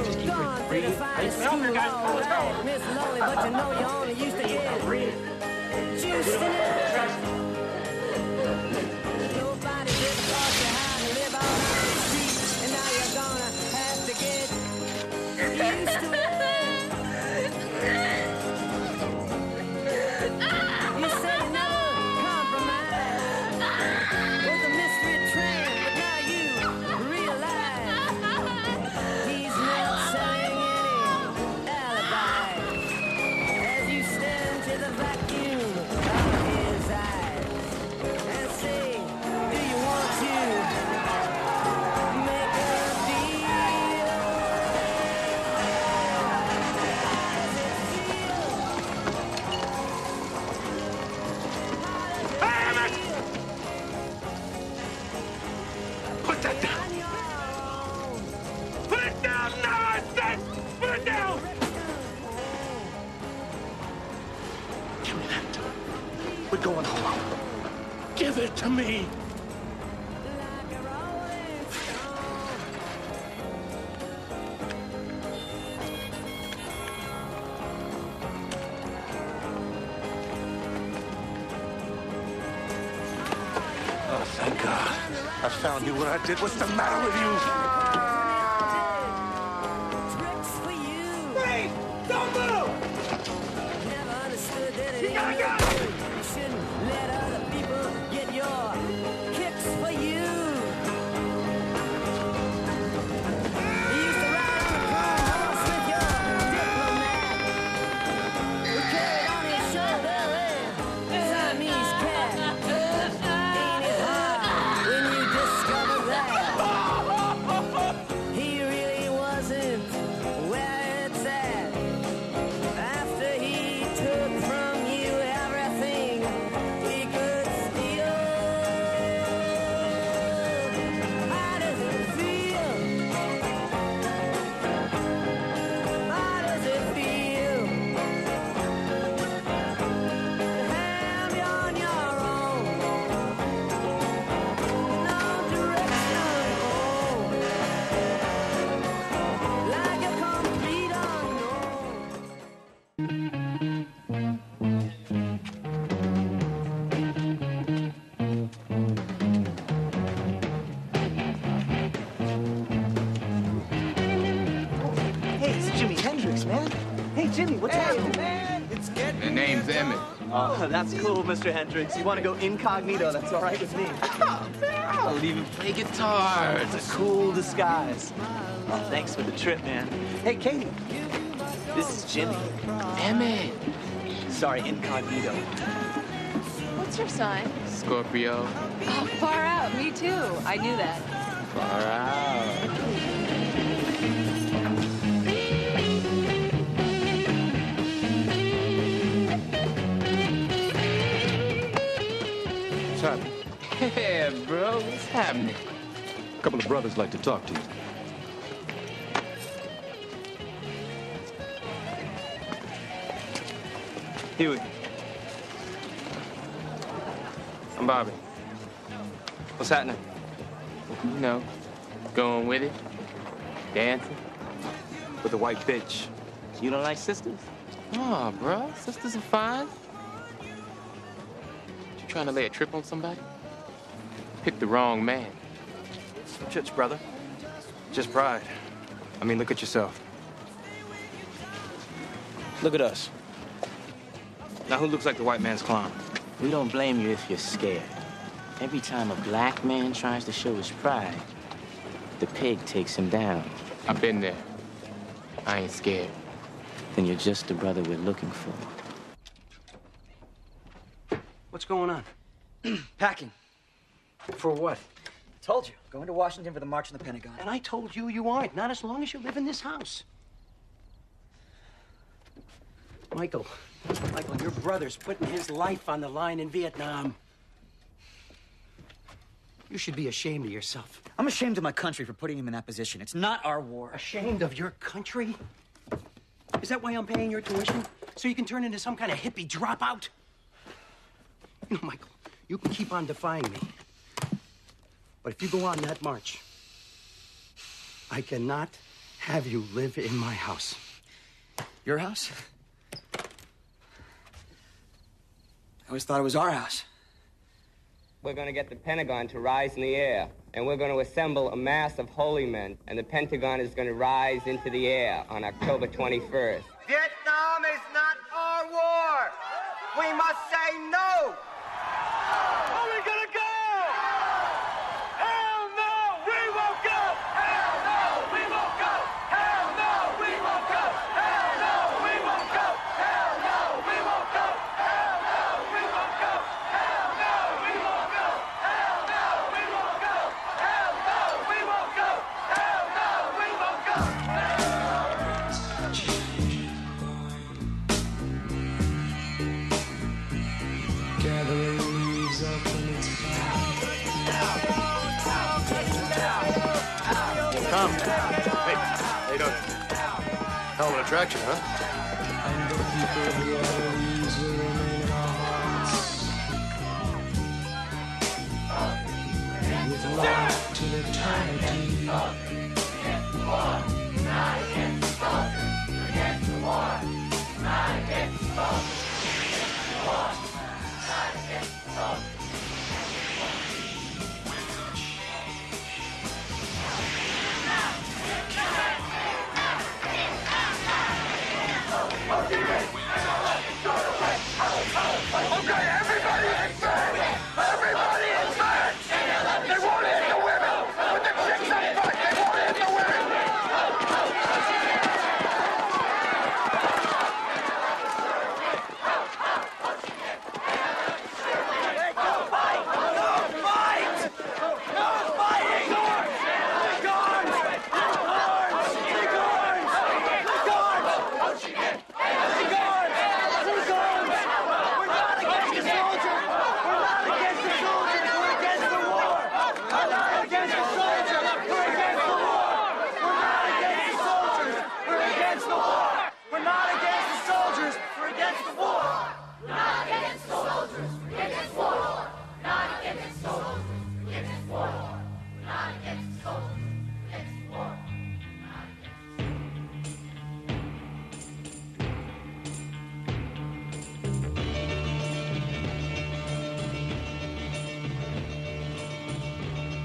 Just keep breathing. Miss Lonely, but you know you only used to get juiced in it. Nobody did taught you how to live out on the street, and now you're gonna have to get used to it. You said you never compromise with the mystery train, but now you realize he's not selling any alibi as you stare into the vacuum of his eyes and say, do you want to make a deal? Put that down! Put it down now, I said! Put it down! Give me that. We're going home. Give it to me. Oh, thank God. I found you. What I did. What's the matter with you? Hey, don't move! Never understood that it ain't your good. You shouldn't let other people get your kicks for you. You used to ride on a chrome horse with your diplomat, who carried on his shoulder a Siamese cat. Ain't it hard when you discover that he really wasn't where it's at? After he took from you everything he could steal. How does it feel? How does it feel to have you on your own? No direction home, like a complete unknown. Hey, it's Jimi Hendrix, man. Hey, Jimmy, what's happening? man, it's getting The name's Emmett. Oh, that's cool, Mr. Hendrix. You want to go incognito? That's all right with me. I'll even play guitar. It's a cool disguise. Oh, thanks for the trip, man. Hey, Katie. This is Jimmy. Emmett. Sorry, incognito. What's your sign? Scorpio. Oh, far out. Me too. I knew that. Far out. What's happening? Yeah, bro. What's happening? A couple of brothers like to talk to you. Huey. I'm Bobby. What's happening? You know, going with it. Dancing. With a white bitch. You don't like sisters? Oh, bro. Sisters are fine. You trying to lay a trip on somebody? Pick the wrong man. Church, brother. Just pride. I mean, look at yourself. Look at us. Now, who looks like the white man's clown? We don't blame you if you're scared. Every time a black man tries to show his pride, the pig takes him down. I've been there. I ain't scared. Then you're just the brother we're looking for. What's going on? Packing. For what? Told you. Going to Washington for the March on the Pentagon. And I told you you aren't. Not as long as you live in this house. Michael, Michael, your brother's putting his life on the line in Vietnam. You should be ashamed of yourself. I'm ashamed of my country for putting him in that position. It's not our war. Ashamed of your country? Is that why I'm paying your tuition? So you can turn into some kind of hippie dropout? You know, Michael, you can keep on defying me. But if you go on that march, I cannot have you live in my house. Your house? I always thought it was our house. We're going to get the Pentagon to rise in the air, and we're going to assemble a mass of holy men, and the Pentagon is going to rise into the air on October 21st. Vietnam is not our war. We must say no. Are we gonna go? Hell no, we won't go. Hell no, we won't go. Hell no, we won't go. Hell no, we won't go. Hell no, we won't go. Hell no, we won't go. Hell no, we won't go. Hell no, we won't go. Hell no, we won't go. Hell no, we won't go. Gathering leaves up in its Tom. Hey, how you doing? Hell of an attraction, huh? and the people of the other leaves will remain in our hearts. With love till eternity. Okay, everybody is back! Everybody is back! They won't hit the women! With the chicks up front, they won't hit the women!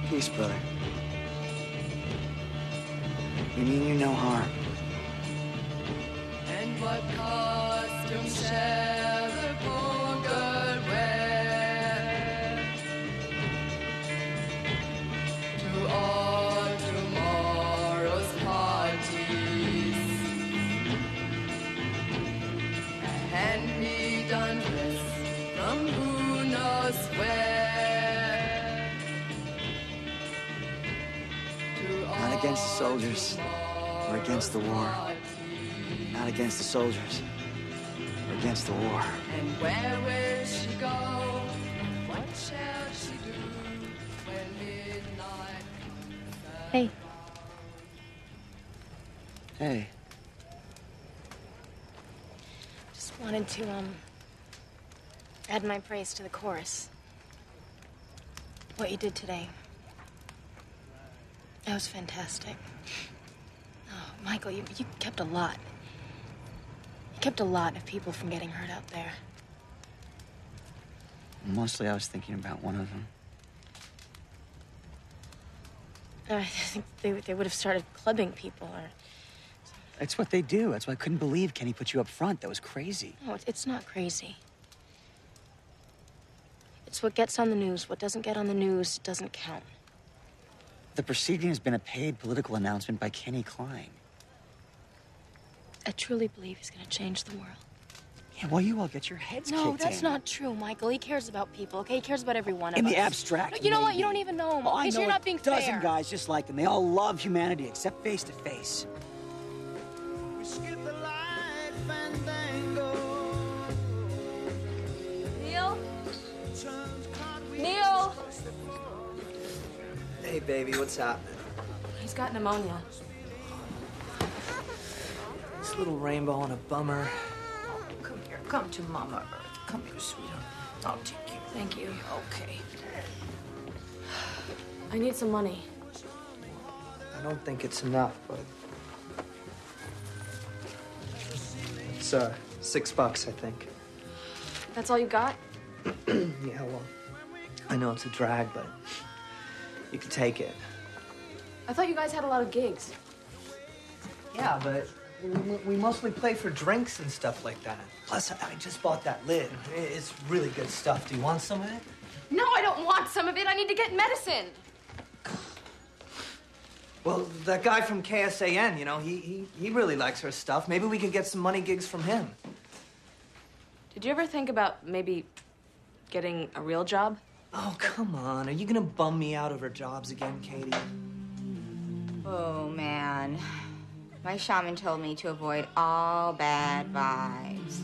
Peace, brother. We mean you no harm. And what costume shall the poor girl wear to all tomorrow's parties? A hand-me-down dress from who knows where. Not against the soldiers. We're against the war. Not against the soldiers. We're against the war. And where will she go? What shall she do when midnight? Hey. Hey. Just wanted to, add my praise to the chorus. What you did today. That was fantastic. Oh, Michael, you kept a lot. You kept a lot of people from getting hurt out there. Mostly I was thinking about one of them. I think they would have started clubbing people or... That's what they do. That's why I couldn't believe Kenny put you up front. That was crazy. No, it's not crazy. It's what gets on the news. What doesn't get on the news doesn't count. The proceeding has been a paid political announcement by Kenny Klein. I truly believe he's gonna change the world. Yeah, well, you all get your heads kicked in. No, that's not true, Michael. He cares about people, okay? He cares about every one of us. In the abstract, No, you know what? maybe. You don't even know him, Oh, okay? I So know you're not being a dozen fair. guys just like him. They all love humanity, except face to face. We skip the light fandango Hey, baby, what's happening? He's got pneumonia. This little rainbow on a bummer. Come here. Come to Mama Earth. Come here, sweetheart. I'll take you. Thank you. Okay. I need some money. I don't think it's enough, but... It's, $6, I think. That's all you got? Yeah, well, I know it's a drag, but you can take it. I thought you guys had a lot of gigs. Yeah, but we mostly play for drinks and stuff like that. Plus, I just bought that lid. It's really good stuff. Do you want some of it? No, I don't want some of it. I need to get medicine. Well, that guy from KSAN, you know, he really likes her stuff. Maybe we could get some money gigs from him. Did you ever think about maybe getting a real job? Oh, come on. Are you gonna bum me out over jobs again, Katie? Oh, man. My shaman told me to avoid all bad vibes.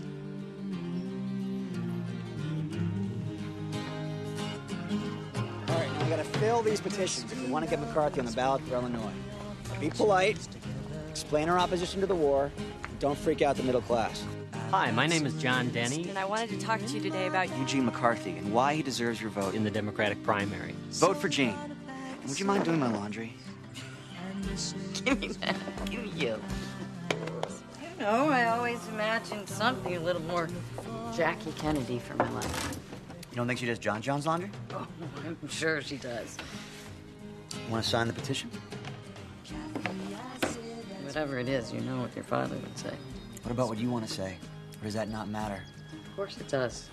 All right, now we gotta fill these petitions if we want to get McCarthy on the ballot for Illinois. Be polite, explain our opposition to the war, and don't freak out the middle class. Hi, my name is John Denny. And I wanted to talk to you today about Eugene McCarthy and why he deserves your vote. In the Democratic primary. Vote for Gene. And would you mind doing my laundry? Give me that. Give me you. You know, I always imagined something a little more Jackie Kennedy for my life. You don't think she does John's laundry? Oh, I'm sure she does. Want to sign the petition? Whatever it is, you know what your father would say. What about what you want to say? Or does that not matter? Of course it does.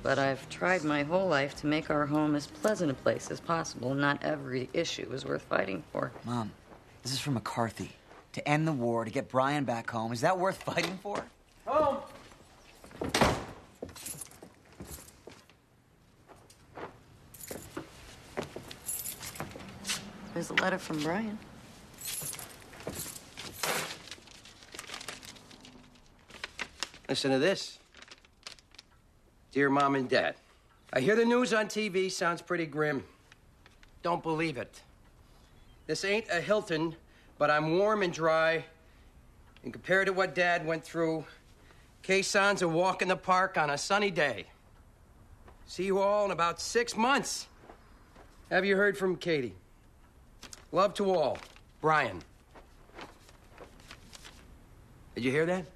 But I've tried my whole life to make our home as pleasant a place as possible. Not every issue is worth fighting for. Mom, this is for McCarthy. To end the war, to get Brian back home. Is that worth fighting for? Home. There's a letter from Brian. Listen to this. Dear Mom and Dad, I hear the news on TV sounds pretty grim. Don't believe it. This ain't a Hilton, but I'm warm and dry. And compared to what Dad went through, Khe-San's a walk in the park on a sunny day. See you all in about 6 months. Have you heard from Katie? Love to all. Brian. Did you hear that?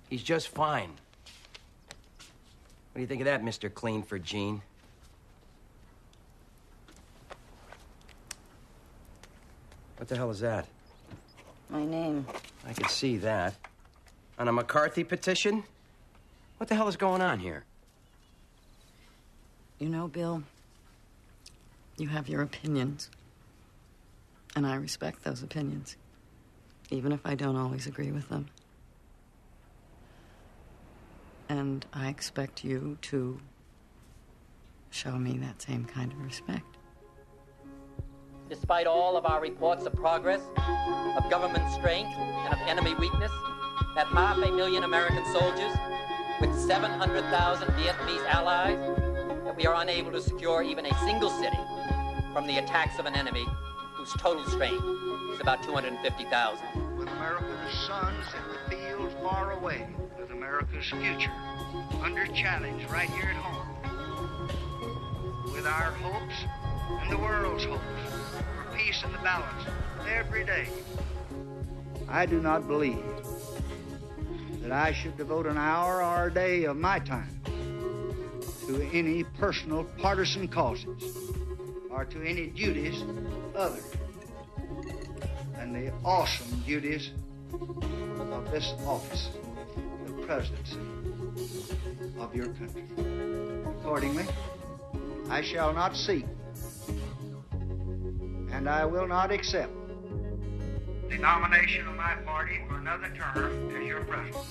He's just fine. What do you think of that, Mr. Clean for Gene? What the hell is that? My name. I can see that. On a McCarthy petition? What the hell is going on here? You know, Bill, you have your opinions. And I respect those opinions, even if I don't always agree with them. And I expect you to show me that same kind of respect. Despite all of our reports of progress, of government strength, and of enemy weakness, that 500,000 American soldiers with 700,000 Vietnamese allies, that we are unable to secure even a single city from the attacks of an enemy whose total strength is about 250,000. With America's sons in the field far away, with America's future under challenge right here at home, with our hopes and the world's hopes for peace and the balance every day. I do not believe that I should devote an hour or a day of my time to any personal partisan causes or to any duties other than the awesome duties of this office, the presidency of your country. Accordingly, I shall not seek and I will not accept the nomination of my party for another term as your president.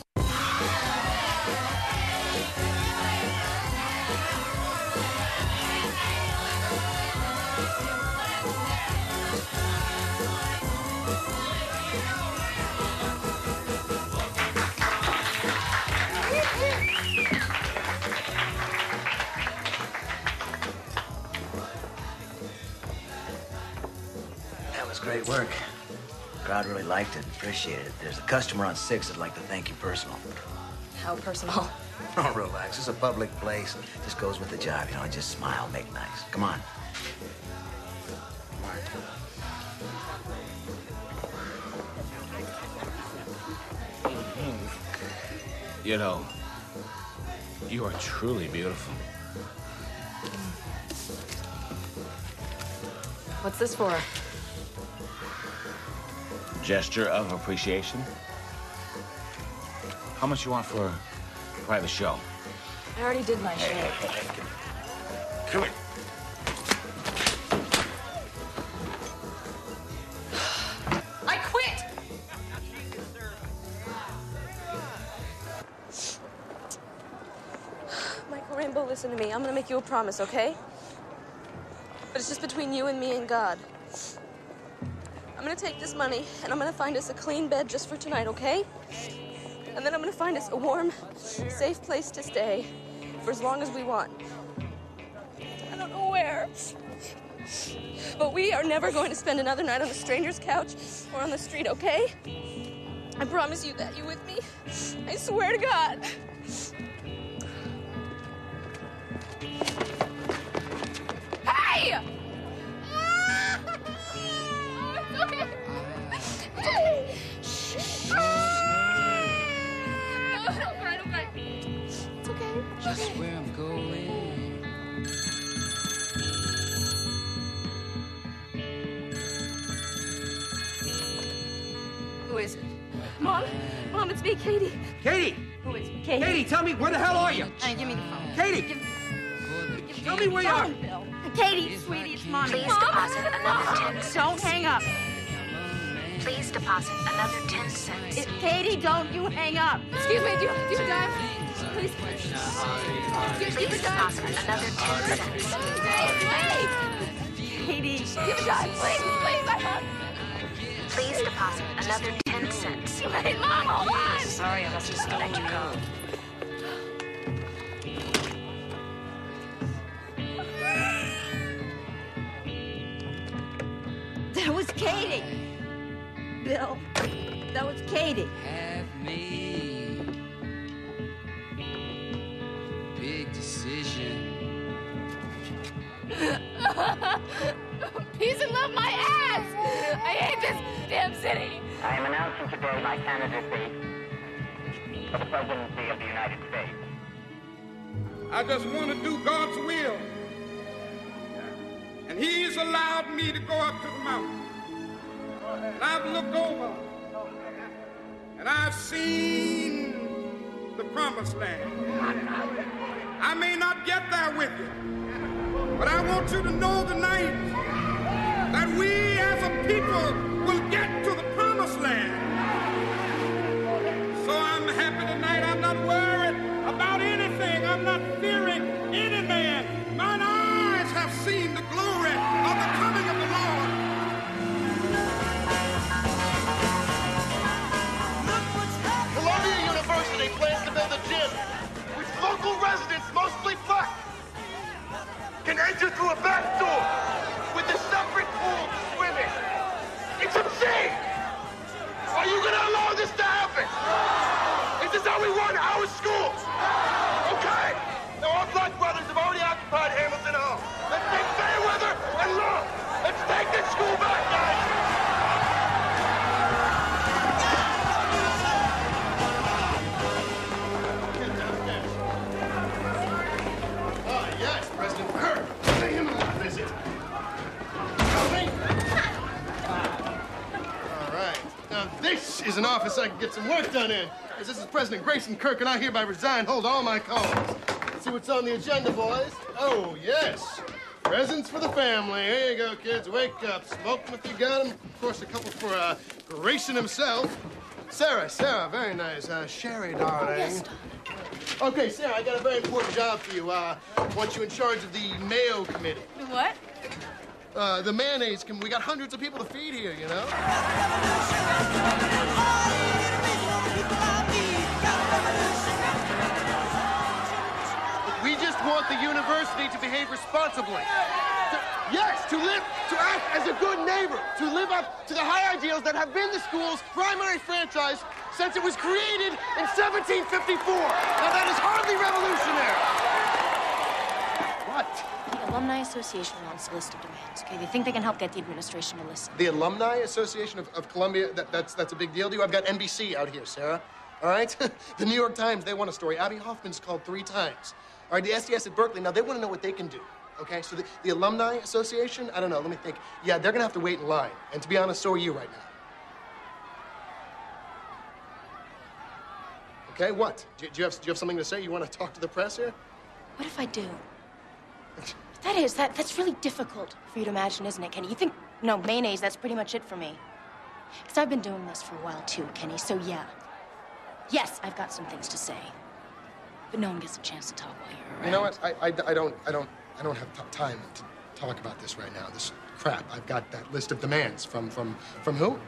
Great work. Crowd really liked it, appreciated it. There's a customer on 6 that'd like to thank you personal. How personal? Oh, relax. It's a public place. Just goes with the job, you know. Just smile, make nice. Come on. You know, you are truly beautiful. What's this for? Gesture of appreciation. How much you want for a private show? I already did my show. Come here. I quit! Michael Rainbow, listen to me. I'm gonna make you a promise, okay? But it's just between you and me and God. I'm gonna take this money and I'm gonna find us a clean bed just for tonight, okay? And then I'm gonna find us a warm, safe place to stay for as long as we want. I don't know where. But we are never going to spend another night on a stranger's couch or on the street, okay? I promise you that. You with me? I swear to God. Hey! It's okay. Don't cry, don't cry. It's okay. Just where I'm going. Who is it? Mom? Mom, it's me, Katie. Katie! Who is it? Katie. Katie, tell me, where the hell are you? Give me the phone. Katie! Tell me where you are. Katie, sweetie, it's Mommy. Please deposit another 10 cents. Don't hang up. Please deposit another 10 cents. Katie, don't you hang up. Excuse me, do you have a dime? Please. Please deposit another 10 cents. Wait! Katie, give a dime, please, please, I hug. Please deposit another 10 cents. Wait, Mom, hold on. Sorry, I must just let you go. That was Katie. Bill, that was Katie. Have made big decision. Peace and love my ass. I hate this damn city. I am announcing today my candidacy for the presidency of the United States. I just want to do God's will. And He's allowed me to go up to the mountain. And I've looked over. And I've seen the promised land. I may not get there with you. But I want you to know tonight that we as a people will get to the promised land. So I'm happy tonight. I'm not worried about anything. I'm not fearing any man. Mine eyes have seen the glory of the coming of the Lord. Columbia University plans to build a gym which local residents, mostly black, can enter through a back door with a separate pool to swim in. It's obscene! Are you gonna allow this to happen? Is this how we run our schools? Okay? Now our black brothers have already occupied Hamilton Hall. Let's take Fairweather and Love. Let's take this school back, guys! Yes, President Kirk. Pay him a visit. Coming. All right. Now, this is an office I can get some work done in. As this is President Grayson Kirk, and I hereby resign, hold all my calls. Let's see what's on the agenda, boys. Oh, yes. Presents for the family. Here you go, kids. Wake up. Smoke them if you got them. Of course, a couple for Grayson himself. Sarah, very nice. Sherry, darling. Oh, yes. Okay, Sarah, I got a very important job for you. I want you in charge of the Mayo Committee. The what? The mayonnaise committee. We got hundreds of people to feed here, you know? We just want the university to behave responsibly. To live, to act as a good neighbor to live up to the high ideals that have been the school's primary franchise since it was created in 1754. Now, that is hardly revolutionary. What? The Alumni Association wants a list of demands, okay? They think they can help get the administration to listen. The Alumni Association of Columbia, that's a big deal to you? I've got NBC out here, Sarah. All right? The New York Times, they want a story. Abby Hoffman's called 3 times. All right, the SDS at Berkeley, now they want to know what they can do. Okay, so the Alumni Association, I don't know, let me think. Yeah, they're gonna have to wait in line. And to be honest, so are you right now. Okay, what? Do you have something to say? You want to talk to the press here? What if I do? That's really difficult for you to imagine, isn't it, Kenny? You think, no, mayonnaise, that's pretty much it for me. Because I've been doing this for a while, too, Kenny, so yeah. Yes, I've got some things to say. But no one gets a chance to talk while you're around. You know what? I don't have time to talk about this right now. This crap. I've got that list of demands from who?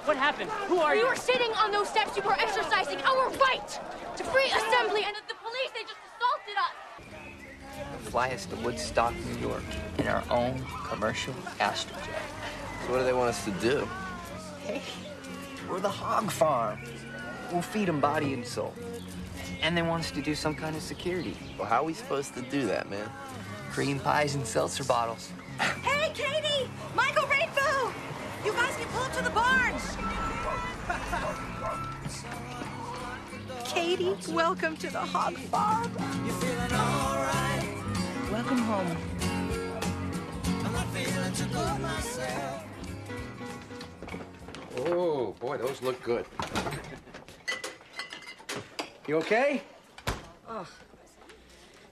What happened? Who are you? We were sitting on those steps. You were exercising our right to free assembly, and the police, they just assaulted us. Fly us to Woodstock, New York, in our own commercial astrojet. So what do they want us to do? Hey, we're the hog farm. We'll feed them body and soul. And they want us to do some kind of security. Well, how are we supposed to do that, man? Cream pies and seltzer bottles. Hey, Katie! Michael Rainbow! You guys can pull up to the barns! Katie, welcome to the hog farm. You feeling all right? Welcome home. I'm not feeling too good myself. Oh, boy, those look good. You okay? Oh.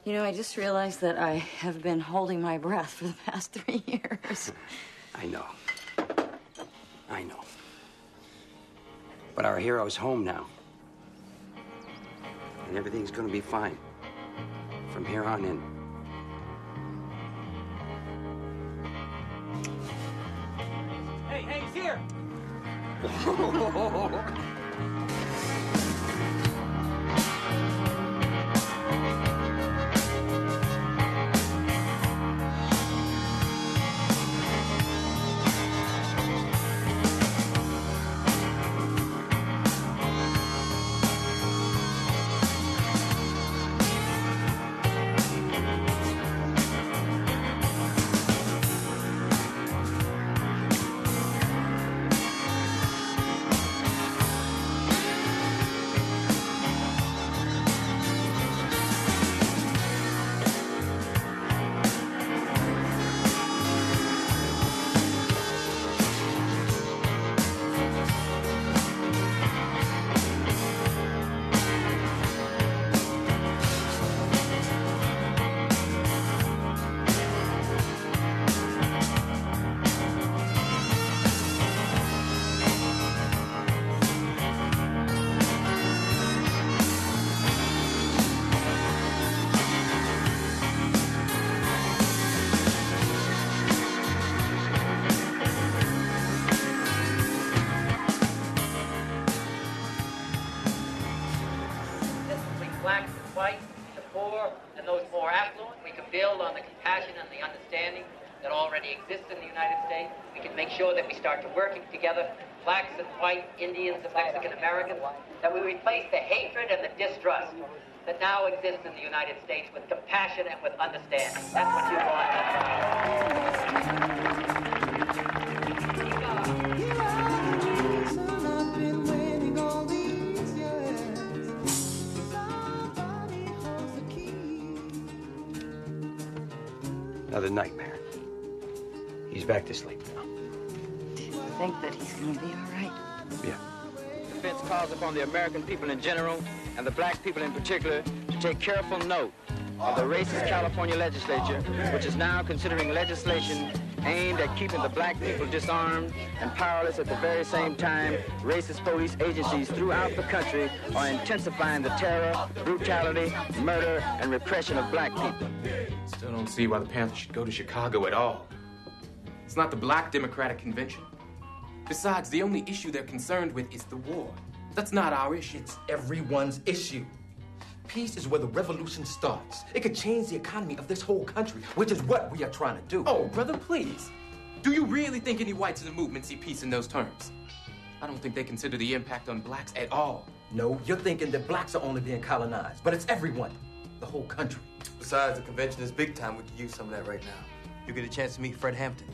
You know, I just realized that I have been holding my breath for the past 3 years. I know. But our hero's home now. And everything's gonna be fine. From here on in. Hey, he's here! Blacks and whites, the poor and those more affluent. We can build on the compassion and the understanding that already exist in the United States. We can make sure that we start to working together, blacks and white, Indians and Mexican Americans, that we replace the hatred and the distrust that now exists in the United States with compassion and with understanding. That's what you want. Another nightmare. He's back to sleep now. Do you think that he's gonna be all right? Yeah. Defense calls upon the American people in general and the black people in particular to take careful note of the racist California legislature, which is now considering legislation aimed at keeping the black people disarmed and powerless at the very same time. Racist police agencies throughout the country are intensifying the terror, brutality, murder, and repression of black people. Still don't see why the Panthers should go to Chicago at all. It's not the Black Democratic Convention. Besides, the only issue they're concerned with is the war. That's not our issue. It's everyone's issue. Peace is where the revolution starts. It could change the economy of this whole country, which is what we are trying to do. Oh, brother, please. Do you really think any whites in the movement see peace in those terms? I don't think they consider the impact on blacks at all. No, you're thinking that blacks are only being colonized, but it's everyone, the whole country. Besides, the convention is big time. We could use some of that right now. You get a chance to meet Fred Hampton.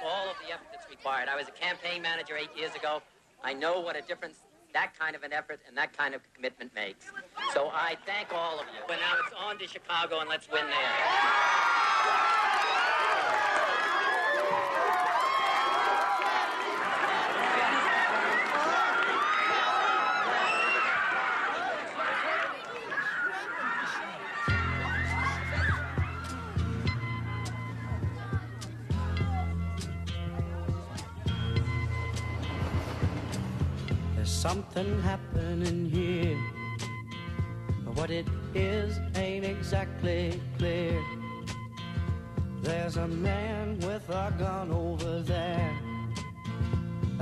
All of the effort that's required. I was a campaign manager 8 years ago. I know what a difference that kind of an effort and that kind of commitment makes. So I thank all of you. But now it's on to Chicago and let's win there. Something happening here. What it is ain't exactly clear. There's a man with a gun over there,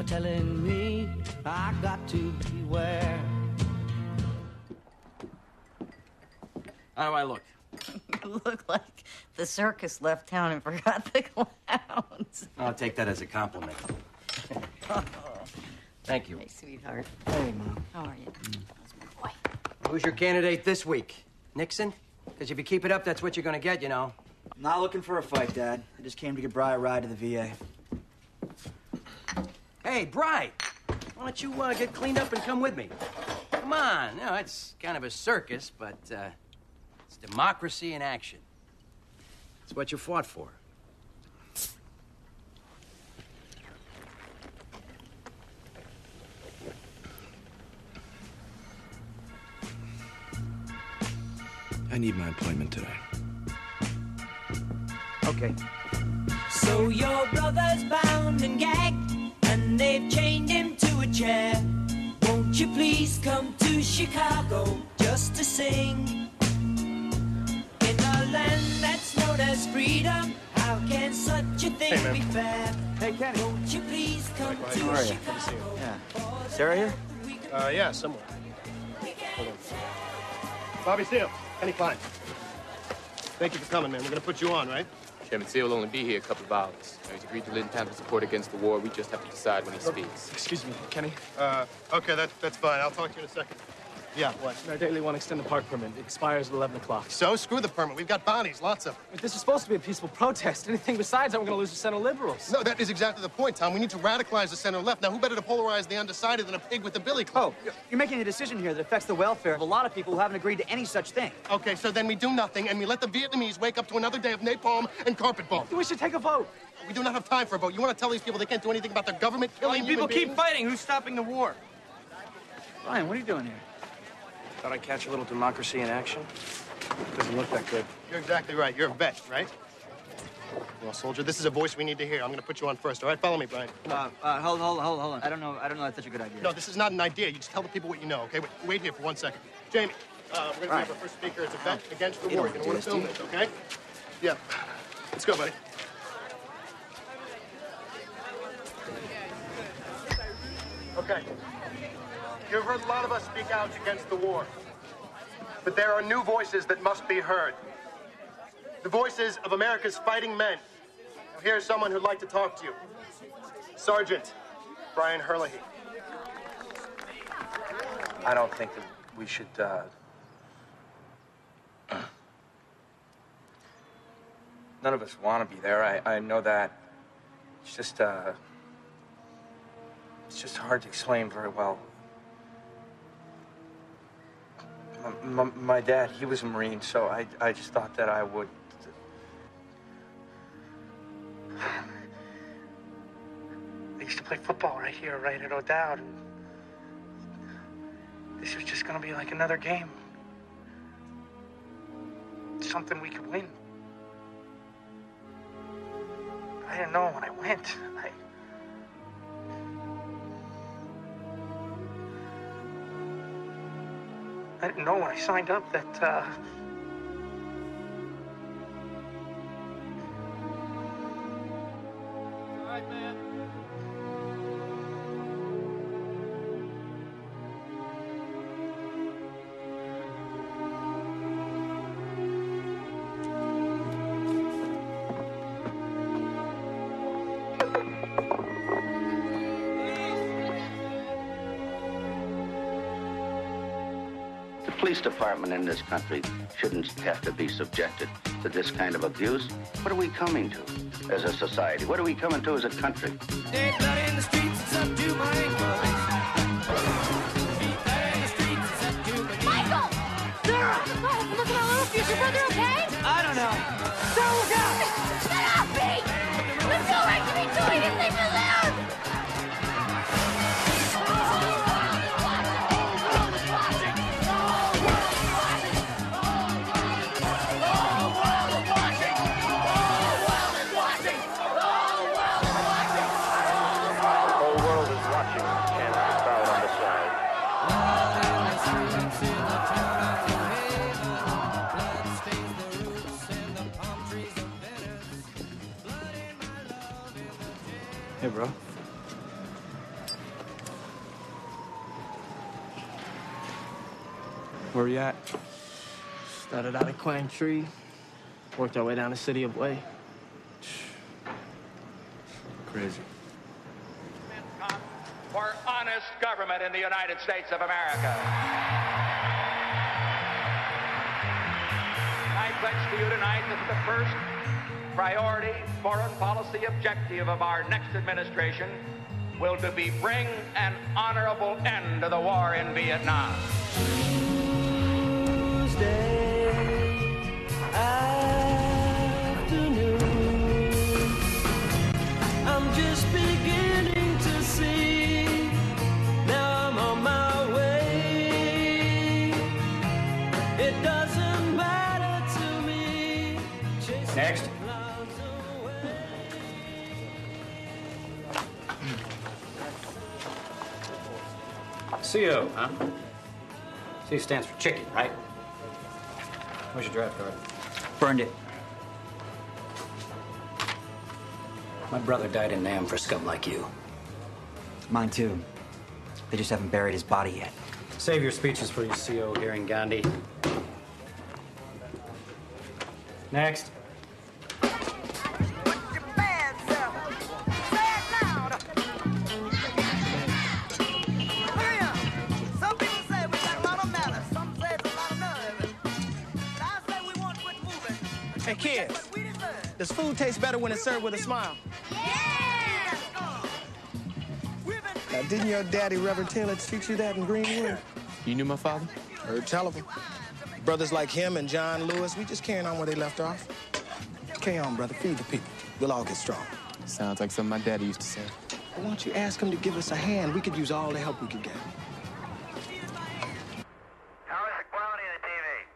telling me I got to beware. How do I look? You look like the circus left town and forgot the clowns. I'll take that as a compliment. Thank you. Hey, sweetheart. Hey, Mom. How are you? How's my boy? Who's your candidate this week? Nixon? Because if you keep it up, that's what you're going to get, you know. I'm not looking for a fight, Dad. I just came to give Bri a ride to the VA. Hey, Bri, why don't you get cleaned up and come with me? Come on. You know, it's kind of a circus, but it's democracy in action. It's what you fought for. I need my appointment today. Okay. So your brother's bound and gagged, and they've chained him to a chair. Won't you please come to Chicago just to sing? In a land that's known as freedom, how can such a thing be fair? Hey, Kenny. Won't you please come to How are you? Chicago? Good to see you. Yeah. Sarah here? Yeah, somewhere. Hold on. Bobby Seale, Kenny Klein. Thank you for coming, man. We're gonna put you on, right? Chairman Seale will only be here a couple of hours. He's agreed to lend Panther support against the war. We just have to decide when he speaks. Excuse me, Kenny. Okay, that's fine. I'll talk to you in a second. Yeah, what? Our daily one extended park permit. It expires at 11 o'clock. So, screw the permit. We've got bodies, lots of them. But this was supposed to be a peaceful protest. Anything besides that, we're going to lose the center liberals. No, that is exactly the point, Tom. We need to radicalize the center left. Now, who better to polarize the undecided than a pig with the billy club? Oh, you're making a decision here that affects the welfare of a lot of people who haven't agreed to any such thing. Okay, so then we do nothing, and we let the Vietnamese wake up to another day of napalm and carpet bomb. We should take a vote. We do not have time for a vote. You want to tell these people they can't do anything about their government killing People human keep beings? fighting. Who's stopping the war? Ryan, what are you doing here? Thought I'd catch a little democracy in action. Doesn't look that good. You're exactly right. You're a vet, right? Well, soldier, this is a voice we need to hear. I'm going to put you on first, all right? Follow me, Brian. Hold on. I don't know that's such a good idea. No, this is not an idea. You just tell the people what you know, okay? Wait here for 1 second. Jamie, we're going to have our first speaker. It's a vet against the war. You're going to want to film this, okay? Yeah. Let's go, buddy. Okay. You've heard a lot of us speak out against the war. But there are new voices that must be heard. The voices of America's fighting men. Now, here's someone who'd like to talk to you. Sergeant Brian Herlihy. I don't think that we should, None of us want to be there. I know that. It's just hard to explain very well. My dad, he was a Marine, so I just thought that I would. I used to play football right here, right at O'Dowd. This was just gonna be like another game. Something we could win. I didn't know when I went. I didn't know when I signed up that, All right, man. The police department in this country shouldn't have to be subjected to this kind of abuse. What are we coming to as a society? What are we coming to as a country? Dead blood in the streets, it's up to my ankles. Michael! Sarah! Oh, look at our little future brother, okay? I don't know. Sarah, look out! Shut up, Pete! There's no right to be doing it! Leave me alone! Hey, bro. Where you at? Started out at Quang Tree, worked our way down the city of Way. Crazy. For honest government in the United States of America. I pledge to you tonight that the first priority foreign policy objective of our next administration will be bring an honorable end to the war in Vietnam. Tuesday afternoon, I'm just beginning to see. Now I'm on my way. It doesn't matter to me. Next. CO, huh? C stands for chicken, right? Where's your draft card? Burned it. My brother died in Nam for scum like you. Mine too. They just haven't buried his body yet. Save your speeches for your CO hearing, Gandhi. Next. Hey, kids, does food taste better when it's served with a smile? Yeah! Now, didn't your daddy, Reverend Taylor, teach you that in Greenwood? You knew my father? Heard tell of him. Brothers like him and John Lewis, we just carrying on where they left off. Carry on, brother. Feed the people. We'll all get strong. Sounds like something my daddy used to say. Why don't you ask him to give us a hand? We could use all the help we could get. How is the quality of the TV?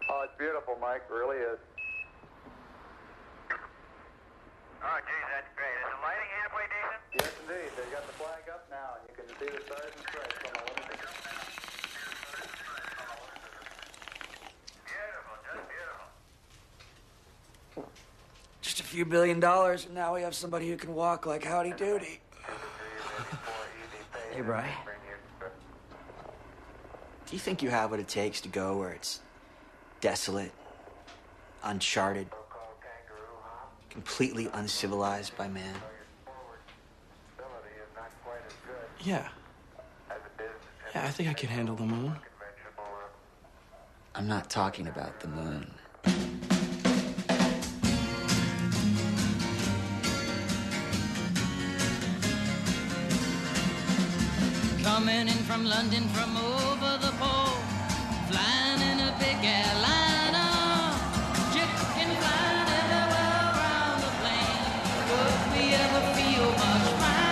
Oh, it's beautiful, Mike. It really is. Oh, geez, that's great. Is the lighting halfway decent? Yes, indeed. They got the flag up now, and you can see the stars and stripes on the limited. Beautiful, just beautiful. Just a few $1 billion, and now we have somebody who can walk like Howdy Doody. Hey, Bri. Do you think you have what it takes to go where it's desolate, uncharted, completely uncivilized by man? Yeah. Yeah, I think I can handle the moon. I'm not talking about the moon. Coming in from London from over the pole, flying in a big airliner, chicken flying everywhere around the plane. Would we ever feel much finer?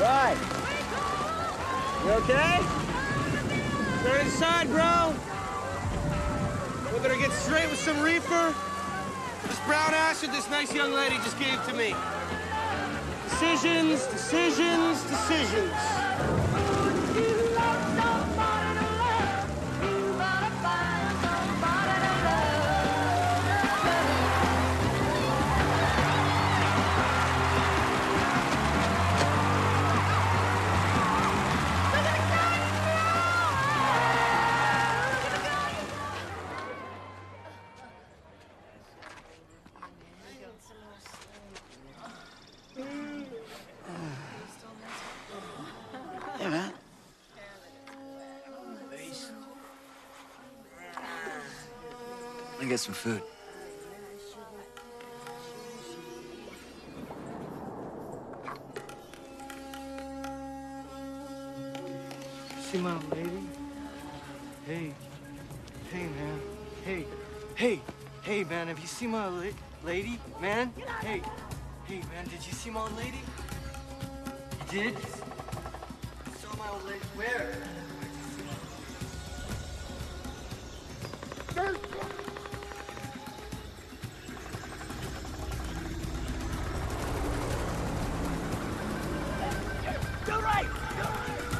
Right. You okay? Turn inside, bro. We're gonna get straight with some reefer. This brown acid this nice young lady just gave to me. Decisions, decisions, decisions. Yeah, man. Let me get some food. See my lady? Hey. Hey, man. Hey. Hey. Hey, man, have you seen my lady, man? Hey. Hey, man, did you see my old lady? You did? You saw my old lady? Where? Go right! Go right!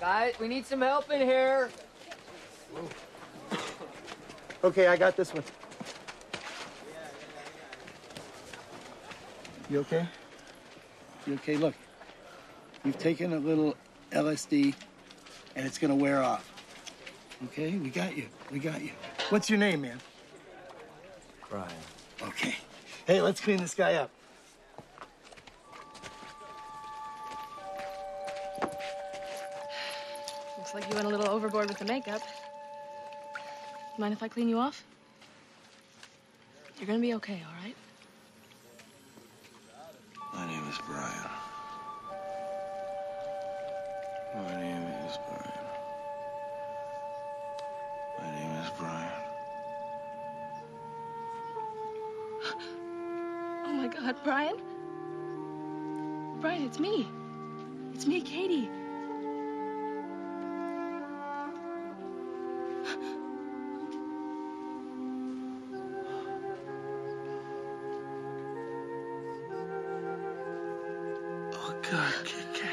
Guys, we need some help in here. Okay, I got this one. You okay? You okay? Look, you've taken a little LSD, and it's gonna wear off. Okay, we got you. We got you. What's your name, man? Brian. Okay. Hey, let's clean this guy up. Looks like you went a little overboard with the makeup. Mind if I clean you off? You're gonna be okay, all right? My name is Brian. My name is Brian. My name is Brian. Oh my God, Brian? Brian, it's me. It's me, Katie. God, Kit Kat.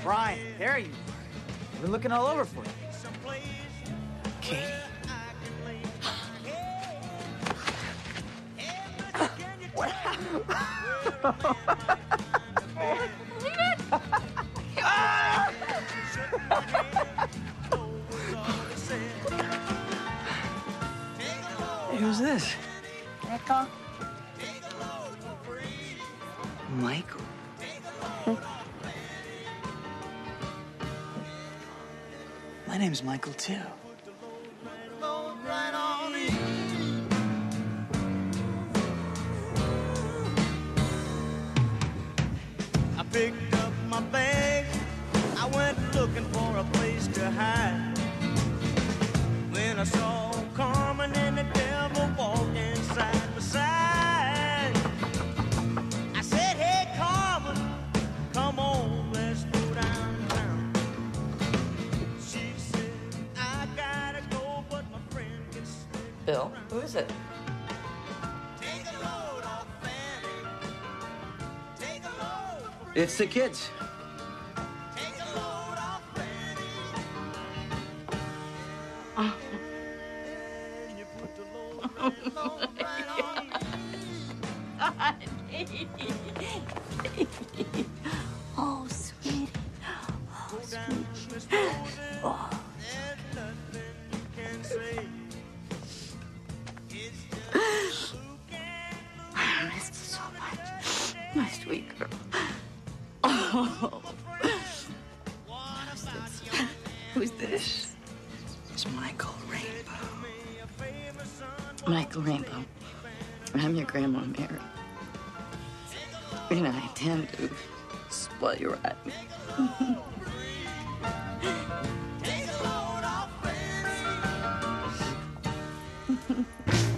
Brian, there you are. I've been looking all over for you. Katie. What happened? Hey, who's this? Michael? Michael. My name's Michael, too. I picked up my bag. I went looking for a place to hide. When I saw Carmen and the devil walking side by side, I said, "Hey, Carmen, come on, let's go downtown." She said, "I gotta go, but my friend can stay." Bill, who is it? It's the kids. Oh, sweetie. Oh, sweetie. Oh. I missed you so much. My sweet girl. Oh. Who's this? It's Michael Rainbow. Michael Rainbow. I'm your grandma, Mary. And I intend to spoil you rotten.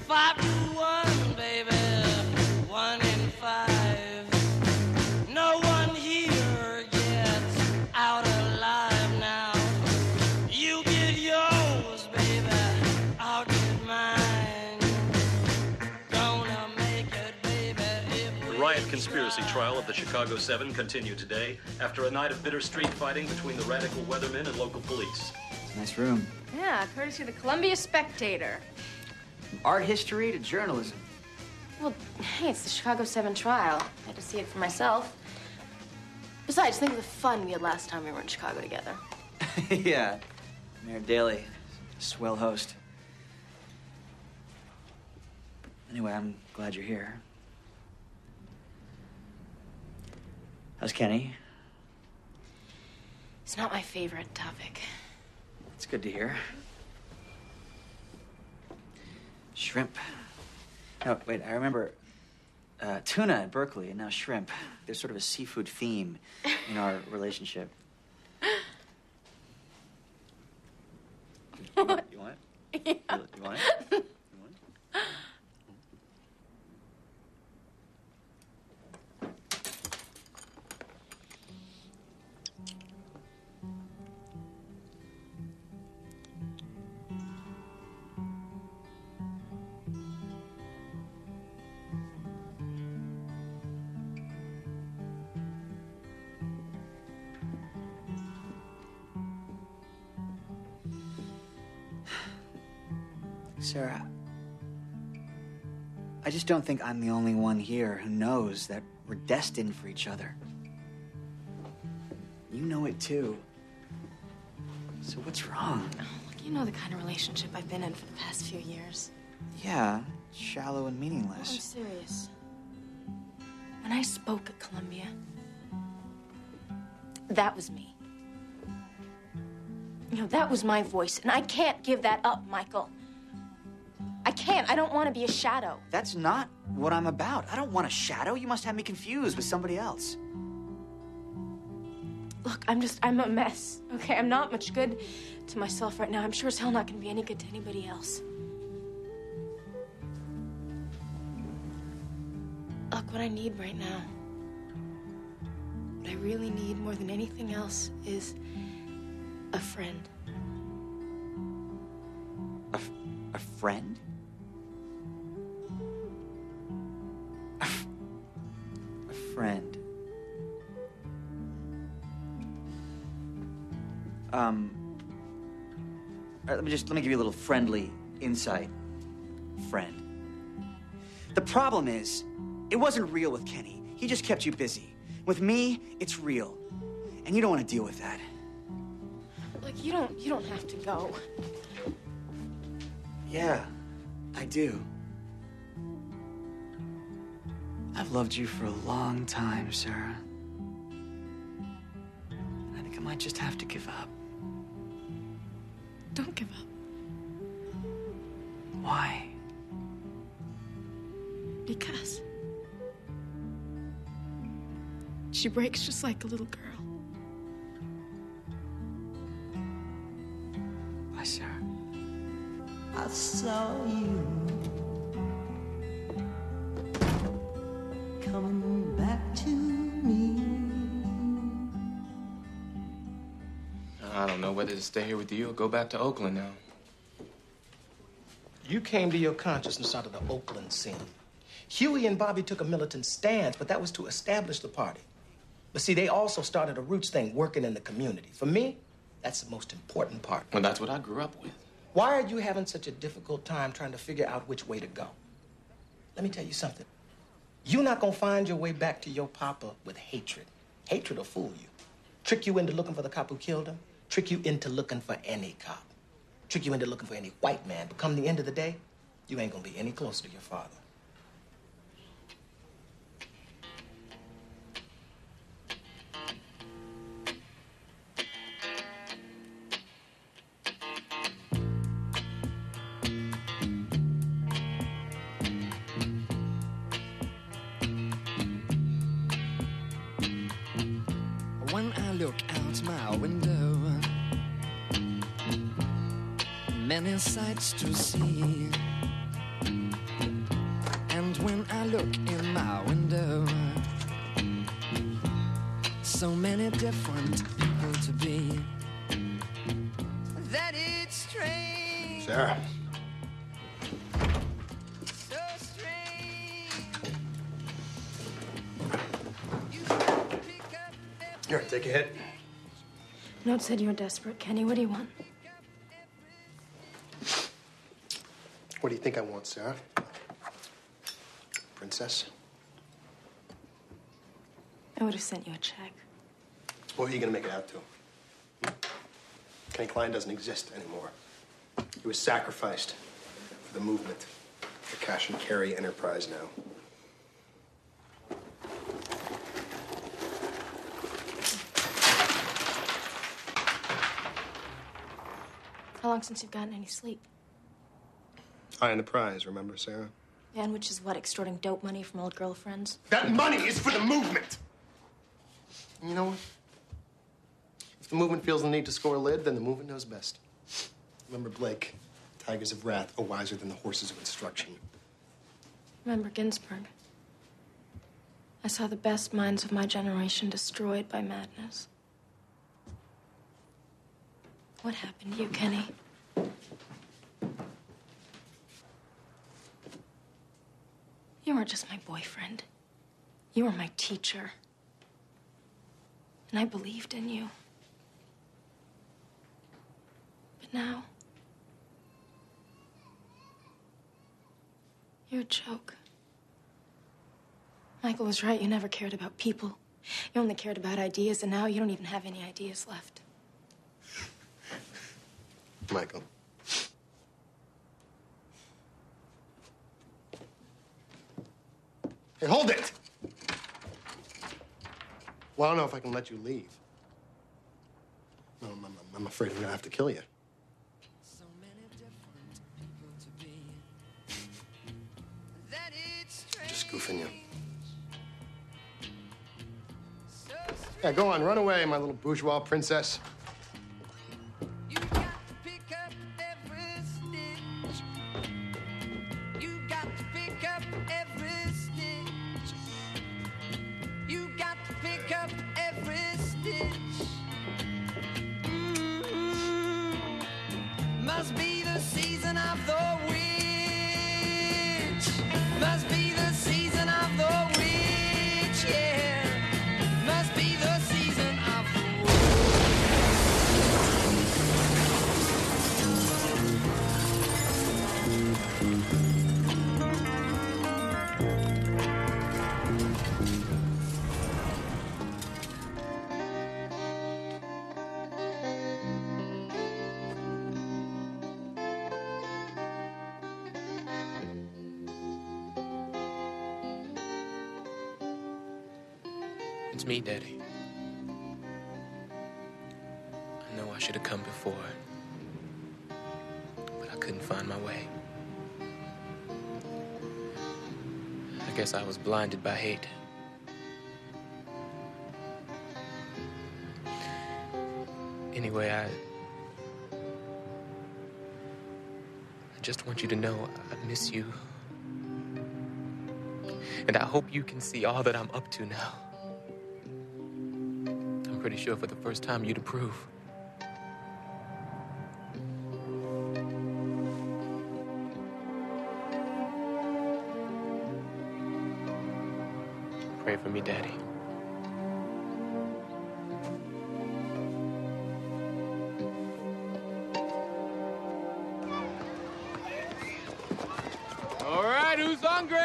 Five to one, baby. 1 in 5. No one here gets out alive now. You get yours, baby. I'll get mine. Gonna make it, baby. The riot conspiracy trial of the Chicago 7 continued today after a night of bitter street fighting between the radical weathermen and local police. It's a nice room. Yeah, courtesy of the Columbia Spectator. From art history to journalism. Well, hey, it's the Chicago 7 trial. I had to see it for myself. Besides, think of the fun we had last time we were in Chicago together. Yeah. Mayor Daley, swell host. Anyway, I'm glad you're here. How's Kenny? It's not my favorite topic. It's good to hear. Shrimp. No, wait, I remember tuna at Berkeley and now shrimp. There's sort of a seafood theme in our relationship. You want it? Yeah. You want it? You want it? Sarah, I just don't think I'm the only one here who knows that we're destined for each other. You know it too. So what's wrong? Oh, look, you know the kind of relationship I've been in for the past few years. Yeah, shallow and I'm meaningless. serious. When I spoke at Columbia, that was me. You know, that was my voice, and I can't give that up, Michael. I can't. I don't want to be a shadow. That's not what I'm about. I don't want a shadow. You must have me confused with somebody else. Look, I'm a mess, okay? I'm not much good to myself right now. I'm sure as hell not gonna be any good to anybody else. Look, what I need right now, what I really need more than anything else is a friend. A friend? A friend. Let me give you a little friendly insight, friend. The problem is, it wasn't real with Kenny. He just kept you busy. With me, it's real. And you don't want to deal with that. Like, you don't have to go. Yeah, I do. I've loved you for a long time, Sarah. I think I might just have to give up. Don't give up. Why? Because she breaks just like a little girl. Bye, Sarah. I saw you coming back to me. I don't know whether to stay here with you or go back to Oakland now. You came to your consciousness out of the Oakland scene. Huey and Bobby took a militant stance, but that was to establish the party. But see, they also started a roots thing, working in the community. For me, that's the most important part. Well, that's what I grew up with. Why are you having such a difficult time trying to figure out which way to go? Let me tell you something. You're not gonna find your way back to your papa with hatred. Hatred will fool you. Trick you into looking for the cop who killed him. Trick you into looking for any cop. Trick you into looking for any white man. But come the end of the day, you ain't gonna be any closer to your father. When I look out my window, many sights to see. And when I look in my window, so many different people to be, that it's strange. Sarah. So strange. Here, take a hit. Note said you were desperate, Kenny. What do you want? What do you think I want, Sarah? Princess? I would have sent you a check. What are you gonna make it out to? Kenny Klein doesn't exist anymore. He was sacrificed for the movement. The cash and carry enterprise now. How long since you've gotten any sleep? Eye on the prize, remember, Sarah? Yeah, and which is what, extorting dope money from old girlfriends? That money is for the movement! And you know what? If the movement feels the need to score a lid, then the movement knows best. Remember Blake, tigers of wrath are wiser than the horses of instruction. Remember Ginsburg? I saw the best minds of my generation destroyed by madness. What happened to you, Kenny? You weren't just my boyfriend. You were my teacher. And I believed in you. But now, you're a joke. Michael was right. You never cared about people. You only cared about ideas, and now you don't even have any ideas left. Michael. Hey, hold it! Well, I don't know if I can let you leave. No, I'm afraid I'm gonna have to kill you. So many different people to be. Goofing you. Yeah, go on, run away, my little bourgeois princess. Must be the season of the witch. Must be the season of the witch, yeah. Must be the season of the It's me, Daddy. I know I should have come before, but I couldn't find my way. I guess I was blinded by hate. Anyway, I just want you to know I miss you. And I hope you can see all that I'm up to now. I'm pretty sure for the first time you'd approve. Pray for me, Daddy. All right, who's hungry?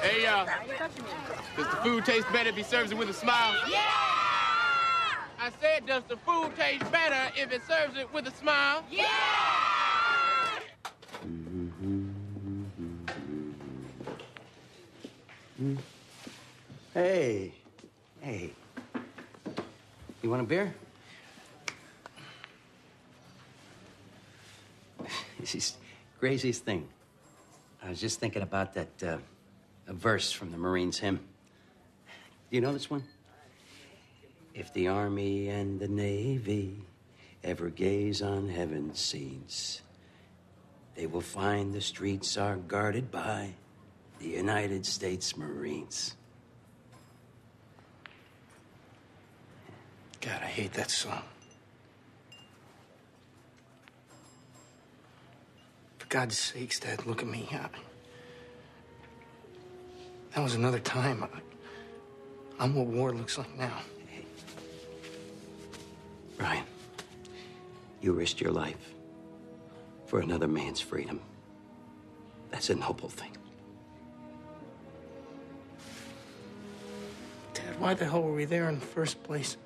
Hey, does the food taste better if he serves it with a smile? Yeah! I said, does the food taste better if it serves it with a smile? Yeah! Hey. Hey. You want a beer? This is the craziest thing. I was just thinking about that a verse from the Marines hymn. Do you know this one? If the Army and the Navy ever gaze on heaven's scenes, they will find the streets are guarded by the United States Marines. God, I hate that song. For God's sakes, Dad, look at me. That was another time. I'm what war looks like now. Hey. Ryan, you risked your life for another man's freedom. That's a noble thing. Dad, why the hell were we there in the first place?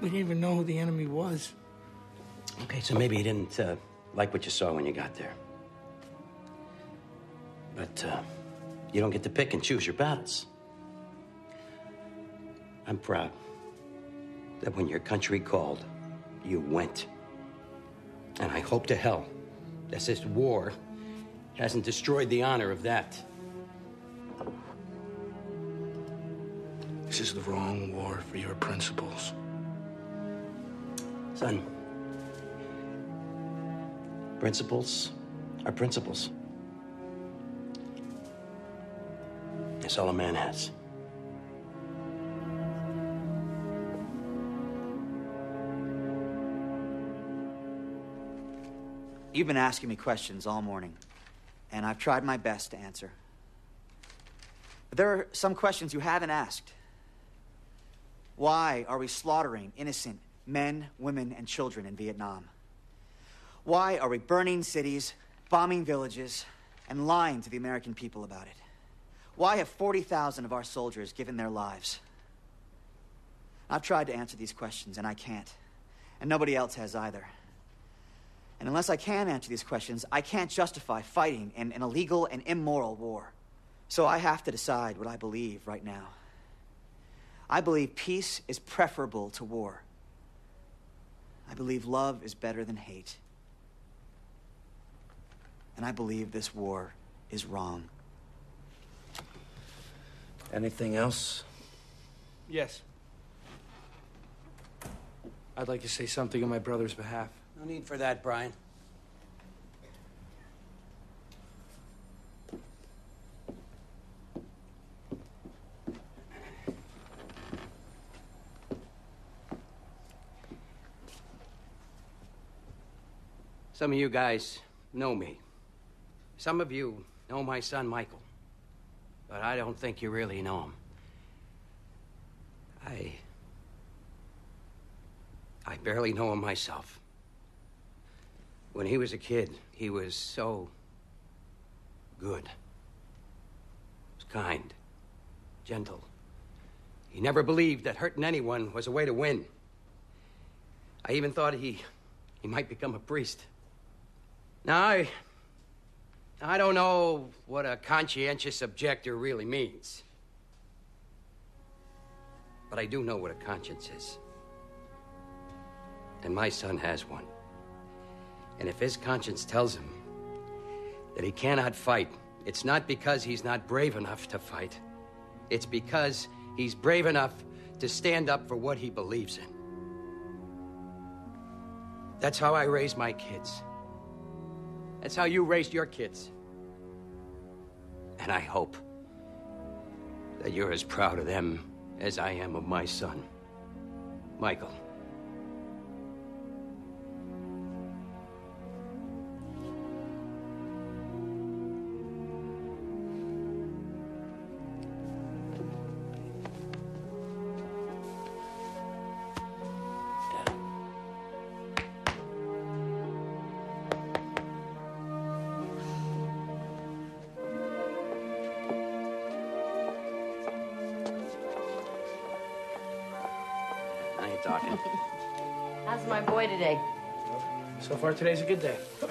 We didn't even know who the enemy was. Okay, so maybe you didn't like what you saw when you got there. But you don't get to pick and choose your battles. I'm proud that when your country called, you went. And I hope to hell that this war hasn't destroyed the honor of that. This is the wrong war for your principles. Son, principles are principles. That's all a man has. You've been asking me questions all morning, and I've tried my best to answer. But there are some questions you haven't asked. Why are we slaughtering innocent men, women, and children in Vietnam? Why are we burning cities, bombing villages, and lying to the American people about it? Why have 40,000 of our soldiers given their lives? I've tried to answer these questions, and I can't. And nobody else has either. And unless I can answer these questions, I can't justify fighting in an illegal and immoral war. So I have to decide what I believe right now. I believe peace is preferable to war. I believe love is better than hate. And I believe this war is wrong. Anything else? Yes. I'd like to say something on my brother's behalf. No need for that, Brian. Some of you guys know me. Some of you know my son, Michael. But I don't think you really know him. I barely know him myself. When he was a kid, he was so good. He was kind, gentle. He never believed that hurting anyone was a way to win. I even thought he might become a priest. Now, I don't know what a conscientious objector really means. But I do know what a conscience is. And my son has one. And if his conscience tells him that he cannot fight, it's not because he's not brave enough to fight. It's because he's brave enough to stand up for what he believes in. That's how I raise my kids. That's how you raised your kids. And I hope that you're as proud of them as I am of my son, Michael. Talking. How's my boy today? So far, today's a good day. There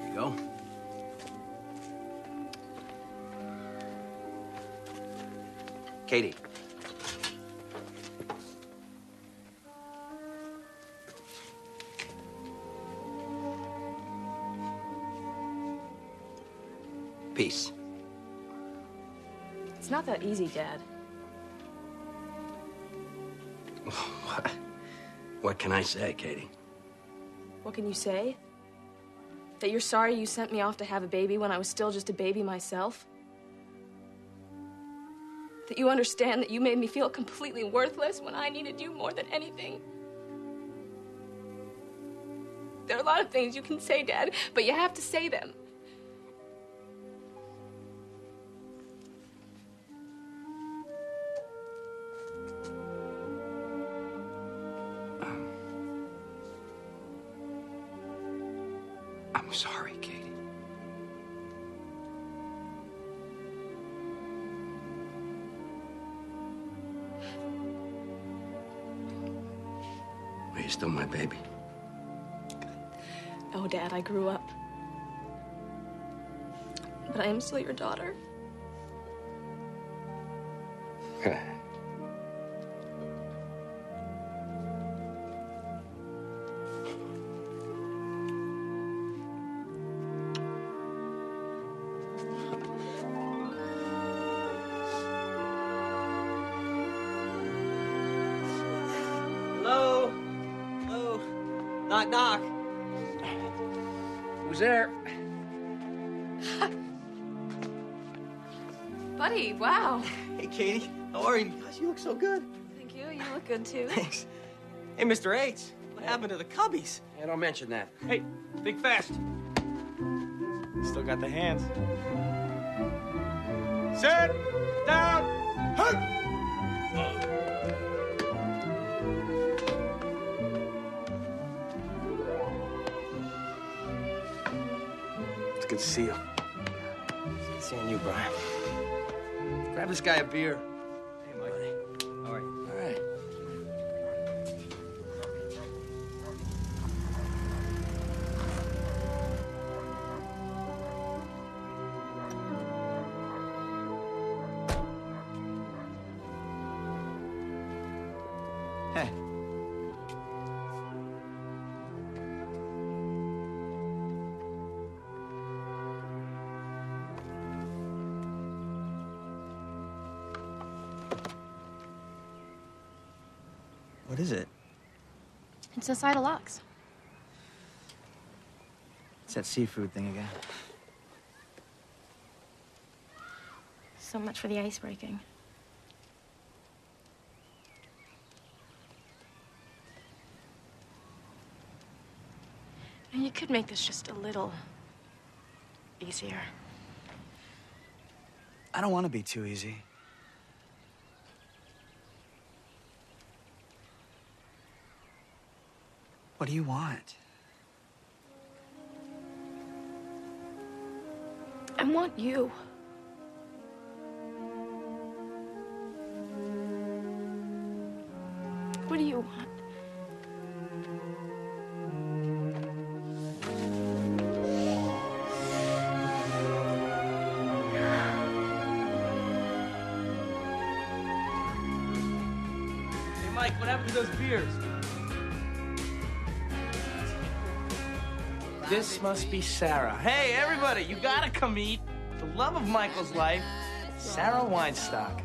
you go. Katie. Peace. It's not that easy, Dad. What can I say, Katie? What can you say? That you're sorry you sent me off to have a baby when I was still just a baby myself? That you understand that you made me feel completely worthless when I needed you more than anything? There are a lot of things you can say, Dad, but you have to say them. I'm sorry, Katie. Are you still my baby? No, Dad, I grew up. But I am still your daughter. Hello? Hello? Knock, knock. Who's there? Buddy, wow. Hey, Katie. How are you? Gosh, you look so good. Thank you. You look good, too. Thanks. Hey, Mr. H, what happened to the Cubbies? Hey, don't mention that. Hey, think fast. Still got the hands. Sit down. Hey! It's good to see you. Good seeing you, Brian. Grab this guy a beer. Hey, Mike. All right. All right. Hey. What is it? It's a side of lox. It's that seafood thing again. So much for the ice breaking. And you could make this just a little easier. I don't want to be too easy. What do you want? I want you. What do you want? Hey, Mike, what happened to those beers? This must be Sarah. Hey, everybody, you gotta come meet the love of Michael's life, Sarah Weinstock.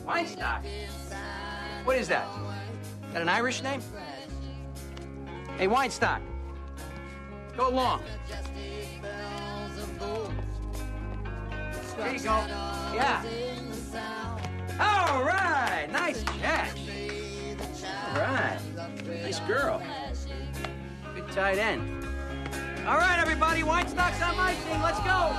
Weinstock? What is that? That an Irish name? Hey, Weinstock. Go along. There you go. Yeah. All right. Nice catch. All right. Nice girl. Good tight end. All right, everybody. Weinstock's on my team. Let's go.